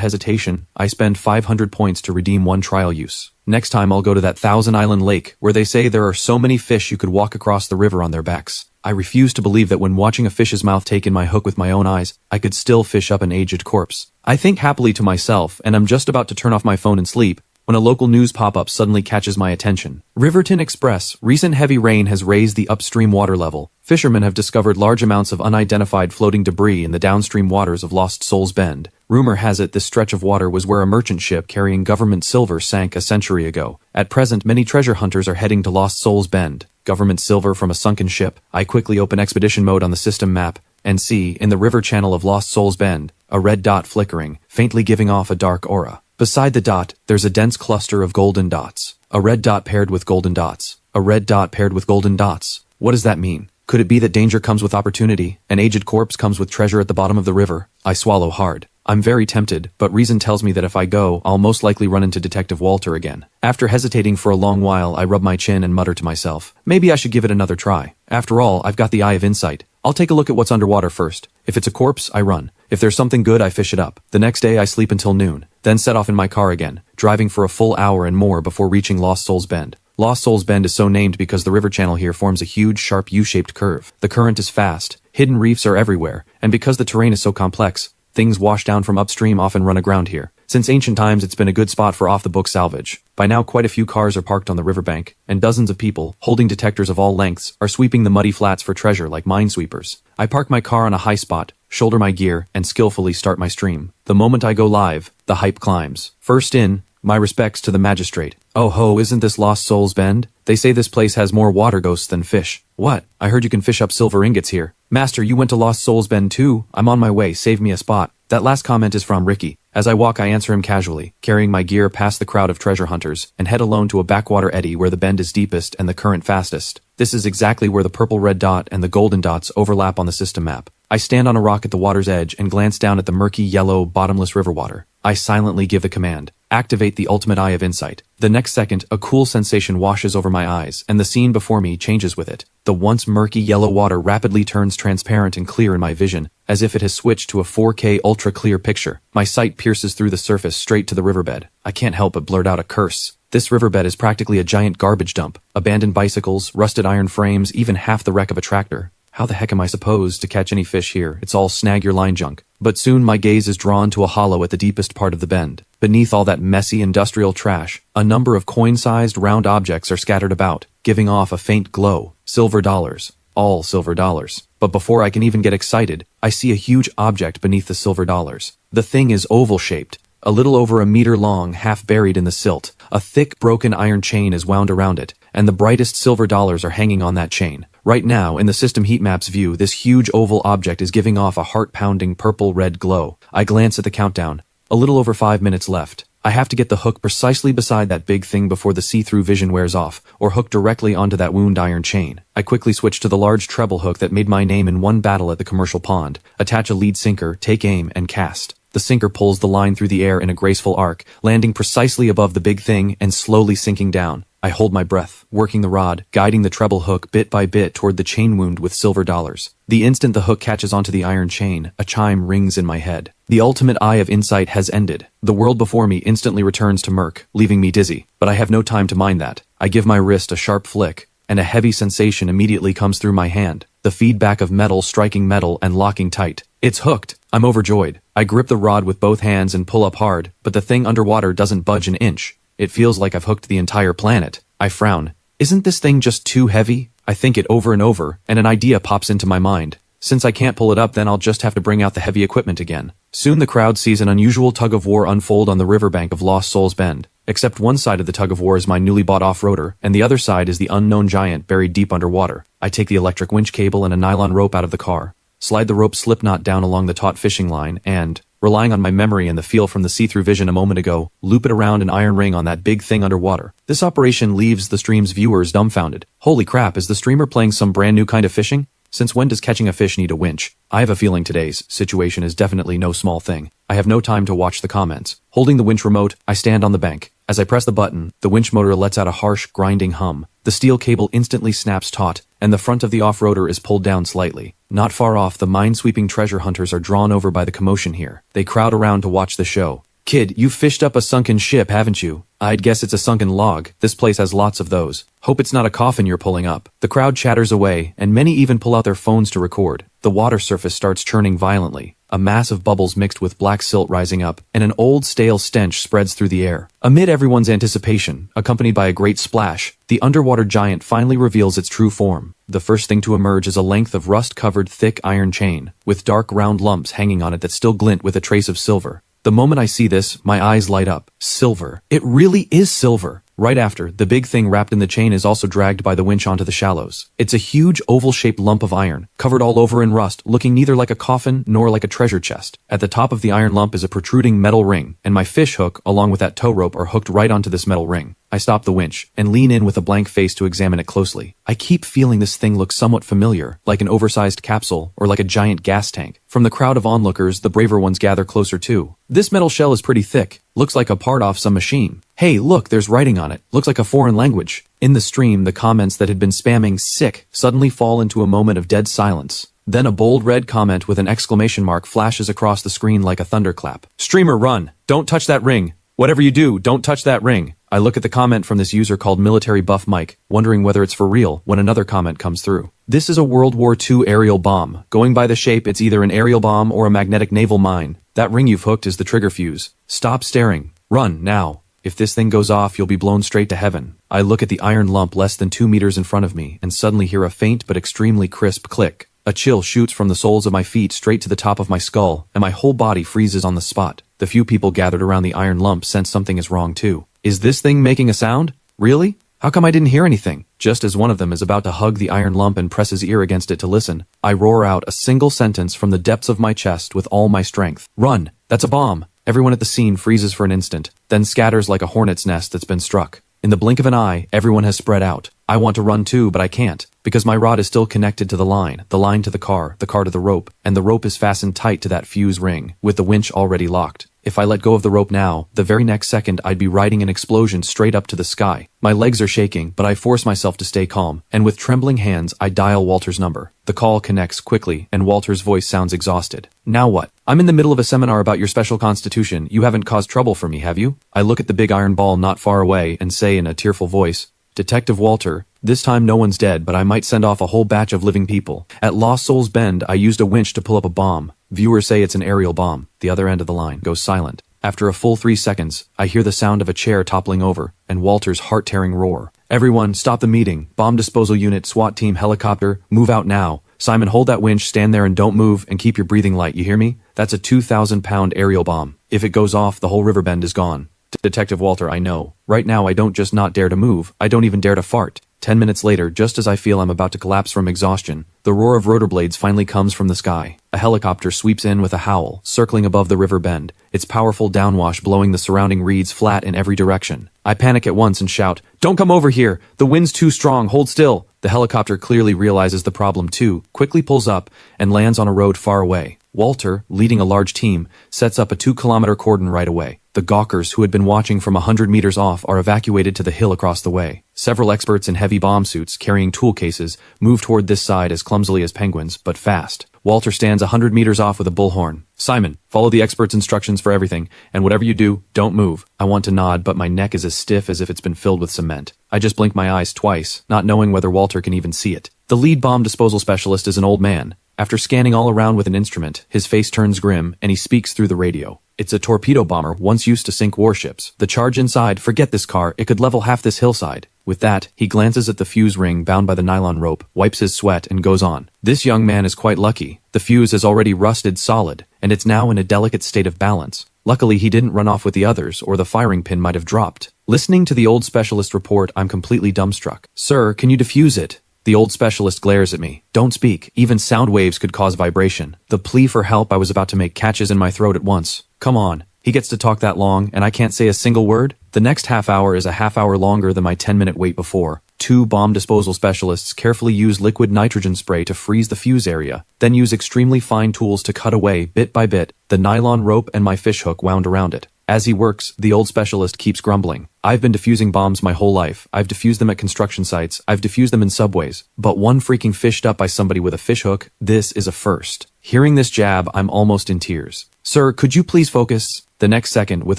hesitation, I spend 500 points to redeem one trial use. Next time I'll go to that Thousand Island Lake, where they say there are so many fish you could walk across the river on their backs. I refuse to believe that when watching a fish's mouth take in my hook with my own eyes, I could still fish up an aged corpse. I think happily to myself, and I'm just about to turn off my phone and sleep, when a local news pop-up suddenly catches my attention. Riverton Express, recent heavy rain has raised the upstream water level. Fishermen have discovered large amounts of unidentified floating debris in the downstream waters of Lost Souls Bend. Rumor has it this stretch of water was where a merchant ship carrying government silver sank a century ago. At present, many treasure hunters are heading to Lost Souls Bend. Government silver from a sunken ship. I quickly open expedition mode on the system map and see, in the river channel of Lost Souls Bend, a red dot flickering, faintly giving off a dark aura. Beside the dot, there's a dense cluster of golden dots. A red dot paired with golden dots. A red dot paired with golden dots. What does that mean? Could it be that danger comes with opportunity? An aged corpse comes with treasure at the bottom of the river? I swallow hard. I'm very tempted, but reason tells me that if I go, I'll most likely run into Detective Walter again. After hesitating for a long while, I rub my chin and mutter to myself, maybe I should give it another try. After all, I've got the Eye of Insight. I'll take a look at what's underwater first. If it's a corpse, I run. If there's something good, I fish it up. The next day, I sleep until noon, then set off in my car again, driving for a full hour and more before reaching Lost Souls Bend. Lost Souls Bend is so named because the river channel here forms a huge, sharp U-shaped curve. The current is fast, hidden reefs are everywhere, and because the terrain is so complex, things wash down from upstream often run aground here. Since ancient times, it's been a good spot for off-the-book salvage. By now, quite a few cars are parked on the riverbank, and dozens of people, holding detectors of all lengths, are sweeping the muddy flats for treasure like minesweepers. I park my car on a high spot, shoulder my gear, and skillfully start my stream. The moment I go live, the hype climbs. First in, my respects to the magistrate. Oh ho, isn't this Lost Souls Bend? They say this place has more water ghosts than fish. What? I heard you can fish up silver ingots here. Master, you went to Lost Souls Bend too? I'm on my way, save me a spot. That last comment is from Ricky. As I walk, I answer him casually, carrying my gear past the crowd of treasure hunters, and head alone to a backwater eddy where the bend is deepest and the current fastest. This is exactly where the purple red dot and the golden dots overlap on the system map. I stand on a rock at the water's edge and glance down at the murky, yellow, bottomless river water. I silently give the command. Activate the ultimate Eye of Insight. The next second, a cool sensation washes over my eyes, and the scene before me changes with it. The once murky yellow water rapidly turns transparent and clear in my vision, as if it has switched to a 4K ultra-clear picture. My sight pierces through the surface straight to the riverbed. I can't help but blurt out a curse. This riverbed is practically a giant garbage dump. Abandoned bicycles, rusted iron frames, even half the wreck of a tractor. How the heck am I supposed to catch any fish here? It's all snag your line junk. But soon my gaze is drawn to a hollow at the deepest part of the bend. Beneath all that messy industrial trash, a number of coin-sized round objects are scattered about, giving off a faint glow. Silver dollars. all silver dollars. But before I can even get excited, I see a huge object beneath the silver dollars. The thing is oval-shaped, a little over a meter long, half buried in the silt. A thick, broken iron chain is wound around it, and the brightest silver dollars are hanging on that chain. Right now, in the system heatmap's view, this huge oval object is giving off a heart-pounding purple-red glow. I glance at the countdown. A little over 5 minutes left. I have to get the hook precisely beside that big thing before the see-through vision wears off, or hook directly onto that wound iron chain. I quickly switch to the large treble hook that made my name in one battle at the commercial pond, attach a lead sinker, take aim, and cast. The sinker pulls the line through the air in a graceful arc, landing precisely above the big thing and slowly sinking down. I hold my breath, working the rod, guiding the treble hook bit by bit toward the chain wound with silver dollars. The instant the hook catches onto the iron chain, a chime rings in my head. The ultimate eye of insight has ended. The world before me instantly returns to murk, leaving me dizzy. But I have no time to mind that. I give my wrist a sharp flick, and a heavy sensation immediately comes through my hand. The feedback of metal striking metal and locking tight. It's hooked. I'm overjoyed. I grip the rod with both hands and pull up hard, but the thing underwater doesn't budge an inch. It feels like I've hooked the entire planet. I frown. Isn't this thing just too heavy? I think it over and over, and an idea pops into my mind. Since I can't pull it up, then I'll just have to bring out the heavy equipment again. Soon the crowd sees an unusual tug-of-war unfold on the riverbank of Lost Souls Bend. Except one side of the tug-of-war is my newly bought off-roader, and the other side is the unknown giant buried deep underwater. I take the electric winch cable and a nylon rope out of the car, slide the rope slipknot down along the taut fishing line, and, relying on my memory and the feel from the see-through vision a moment ago, loop it around an iron ring on that big thing underwater. This operation leaves the stream's viewers dumbfounded. Holy crap, is the streamer playing some brand new kind of fishing? Since when does catching a fish need a winch? I have a feeling today's situation is definitely no small thing. I have no time to watch the comments. Holding the winch remote, I stand on the bank. As I press the button, the winch motor lets out a harsh, grinding hum. The steel cable instantly snaps taut, and the front of the off-roader is pulled down slightly. Not far off, the mine-sweeping treasure hunters are drawn over by the commotion here. They crowd around to watch the show. Kid, you've fished up a sunken ship, haven't you? I'd guess it's a sunken log. This place has lots of those. Hope it's not a coffin you're pulling up. The crowd chatters away, and many even pull out their phones to record. The water surface starts churning violently. A mass of bubbles mixed with black silt rising up, and an old stale stench spreads through the air. Amid everyone's anticipation, accompanied by a great splash, the underwater giant finally reveals its true form. The first thing to emerge is a length of rust-covered thick iron chain, with dark round lumps hanging on it that still glint with a trace of silver. The moment I see this, my eyes light up. Silver. It really is silver. Right after, the big thing wrapped in the chain is also dragged by the winch onto the shallows. It's a huge oval-shaped lump of iron, covered all over in rust, looking neither like a coffin nor like a treasure chest. At the top of the iron lump is a protruding metal ring, and my fish hook, along with that tow rope, are hooked right onto this metal ring. I stop the winch, and lean in with a blank face to examine it closely. I keep feeling this thing looks somewhat familiar, like an oversized capsule, or like a giant gas tank. From the crowd of onlookers, the braver ones gather closer too. This metal shell is pretty thick. Looks like a part off some machine. Hey, look, there's writing on it. Looks like a foreign language. In the stream, the comments that had been spamming sick suddenly fall into a moment of dead silence. Then a bold red comment with an exclamation mark flashes across the screen like a thunderclap. Streamer, run! Don't touch that ring! Whatever you do, don't touch that ring! I look at the comment from this user called Military Buff Mike, wondering whether it's for real, when another comment comes through. This is a World War II aerial bomb. Going by the shape, it's either an aerial bomb or a magnetic naval mine. That ring you've hooked is the trigger fuse. Stop staring. Run, now. If this thing goes off, you'll be blown straight to heaven. I look at the iron lump less than 2 meters in front of me, and suddenly hear a faint but extremely crisp click. A chill shoots from the soles of my feet straight to the top of my skull, and my whole body freezes on the spot. The few people gathered around the iron lump sense something is wrong too. Is this thing making a sound? Really? How come I didn't hear anything? Just as one of them is about to hug the iron lump and press his ear against it to listen, I roar out a single sentence from the depths of my chest with all my strength. Run! That's a bomb! Everyone at the scene freezes for an instant, then scatters like a hornet's nest that's been struck. In the blink of an eye, everyone has spread out. I want to run too, but I can't, because my rod is still connected to the line to the car to the rope, and the rope is fastened tight to that fuse ring, with the winch already locked. If I let go of the rope now, the very next second I'd be riding an explosion straight up to the sky. My legs are shaking, but I force myself to stay calm, and with trembling hands I dial Walter's number. The call connects quickly, and Walter's voice sounds exhausted. Now what? I'm in the middle of a seminar about your special constitution. You haven't caused trouble for me, have you? I look at the big iron ball not far away and say in a tearful voice, Detective Walter, this time no one's dead, but I might send off a whole batch of living people. At Lost Souls Bend, I used a winch to pull up a bomb. Viewers say it's an aerial bomb. The other end of the line goes silent. After a full 3 seconds, I hear the sound of a chair toppling over, and Walter's heart-tearing roar. Everyone, stop the meeting. Bomb disposal unit, SWAT team, helicopter, move out now. Simon, hold that winch, stand there and don't move, and keep your breathing light, you hear me? That's a 2,000-pound aerial bomb. If it goes off, the whole riverbend is gone. Detective Walter, I know. Right now I don't just not dare to move, I don't even dare to fart. 10 minutes later, just as I feel I'm about to collapse from exhaustion, the roar of rotor blades finally comes from the sky. A helicopter sweeps in with a howl, circling above the river bend, its powerful downwash blowing the surrounding reeds flat in every direction. I panic at once and shout, "Don't come over here! The wind's too strong, hold still!" The helicopter clearly realizes the problem too, quickly pulls up, and lands on a road far away. Walter, leading a large team, sets up a 2-kilometer cordon right away. The gawkers who had been watching from 100 meters off are evacuated to the hill across the way. Several experts in heavy bomb suits, carrying tool cases, move toward this side as clumsily as penguins, but fast. Walter stands 100 meters off with a bullhorn. "Simon, follow the expert's instructions for everything, and whatever you do, don't move." I want to nod, but my neck is as stiff as if it's been filled with cement. I just blink my eyes twice, not knowing whether Walter can even see it. The lead bomb disposal specialist is an old man. After scanning all around with an instrument, his face turns grim, and he speaks through the radio. It's a torpedo bomber once used to sink warships. The charge inside, forget this car, it could level half this hillside. With that, he glances at the fuse ring bound by the nylon rope, wipes his sweat, and goes on. This young man is quite lucky. The fuse has already rusted solid, and it's now in a delicate state of balance. Luckily, he didn't run off with the others, or the firing pin might have dropped. Listening to the old specialist report, I'm completely dumbstruck. "Sir, can you defuse it?" The old specialist glares at me. "Don't speak. Even sound waves could cause vibration." The plea for help I was about to make catches in my throat at once. Come on. He gets to talk that long, and I can't say a single word? The next half hour is a half hour longer than my 10-minute wait before. 2 bomb disposal specialists carefully use liquid nitrogen spray to freeze the fuse area, then use extremely fine tools to cut away, bit by bit, the nylon rope and my fishhook wound around it. As he works, the old specialist keeps grumbling. "I've been defusing bombs my whole life. I've defused them at construction sites. I've defused them in subways. But one freaking fished up by somebody with a fishhook, this is a first." Hearing this jab, I'm almost in tears. "Sir, could you please focus?" The next second, with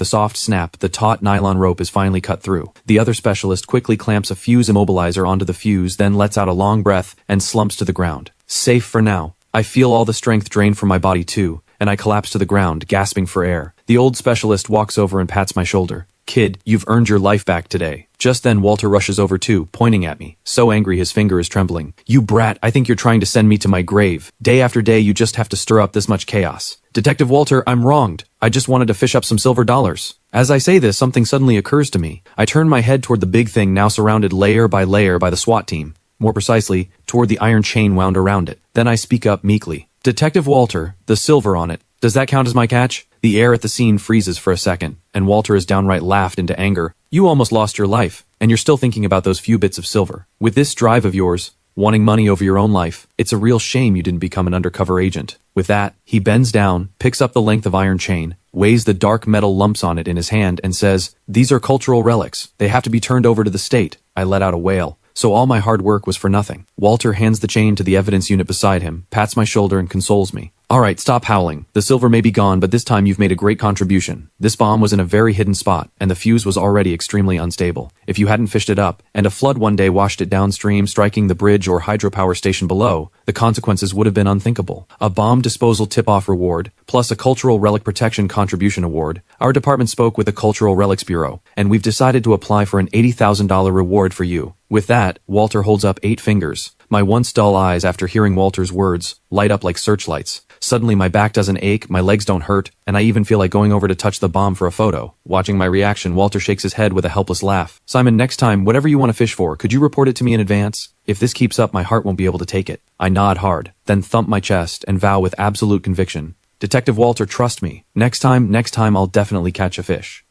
a soft snap, the taut nylon rope is finally cut through. The other specialist quickly clamps a fuse immobilizer onto the fuse, then lets out a long breath and slumps to the ground. Safe for now. I feel all the strength drain from my body too, and I collapse to the ground, gasping for air. The old specialist walks over and pats my shoulder. "Kid, you've earned your life back today." Just then Walter rushes over too, pointing at me. So angry his finger is trembling. "You brat, I think you're trying to send me to my grave. Day after day you just have to stir up this much chaos." "Detective Walter, I'm wronged. I just wanted to fish up some silver dollars." As I say this, something suddenly occurs to me. I turn my head toward the big thing now surrounded layer by the SWAT team. More precisely, toward the iron chain wound around it. Then I speak up meekly. "Detective Walter, the silver on it. Does that count as my catch?" The air at the scene freezes for a second, and Walter is downright laughed into anger. "You almost lost your life, and you're still thinking about those few bits of silver. With this drive of yours, wanting money over your own life, it's a real shame you didn't become an undercover agent." With that, he bends down, picks up the length of iron chain, weighs the dark metal lumps on it in his hand, and says, "These are cultural relics. They have to be turned over to the state." I let out a wail. So all my hard work was for nothing. Walter hands the chain to the evidence unit beside him, pats my shoulder and consoles me. "All right, stop howling. The silver may be gone, but this time you've made a great contribution. This bomb was in a very hidden spot, and the fuse was already extremely unstable. If you hadn't fished it up, and a flood one day washed it downstream, striking the bridge or hydropower station below, the consequences would have been unthinkable. A bomb disposal tip-off reward, plus a cultural relic protection contribution award. Our department spoke with the Cultural Relics Bureau, and we've decided to apply for an $80,000 reward for you." With that, Walter holds up 8 fingers. My once dull eyes, after hearing Walter's words, light up like searchlights. Suddenly my back doesn't ache, my legs don't hurt, and I even feel like going over to touch the bomb for a photo. Watching my reaction, Walter shakes his head with a helpless laugh. "Simon, next time, whatever you want to fish for, could you report it to me in advance? If this keeps up, my heart won't be able to take it." I nod hard, then thump my chest and vow with absolute conviction, "Detective Walter, trust me. Next time, I'll definitely catch a fish."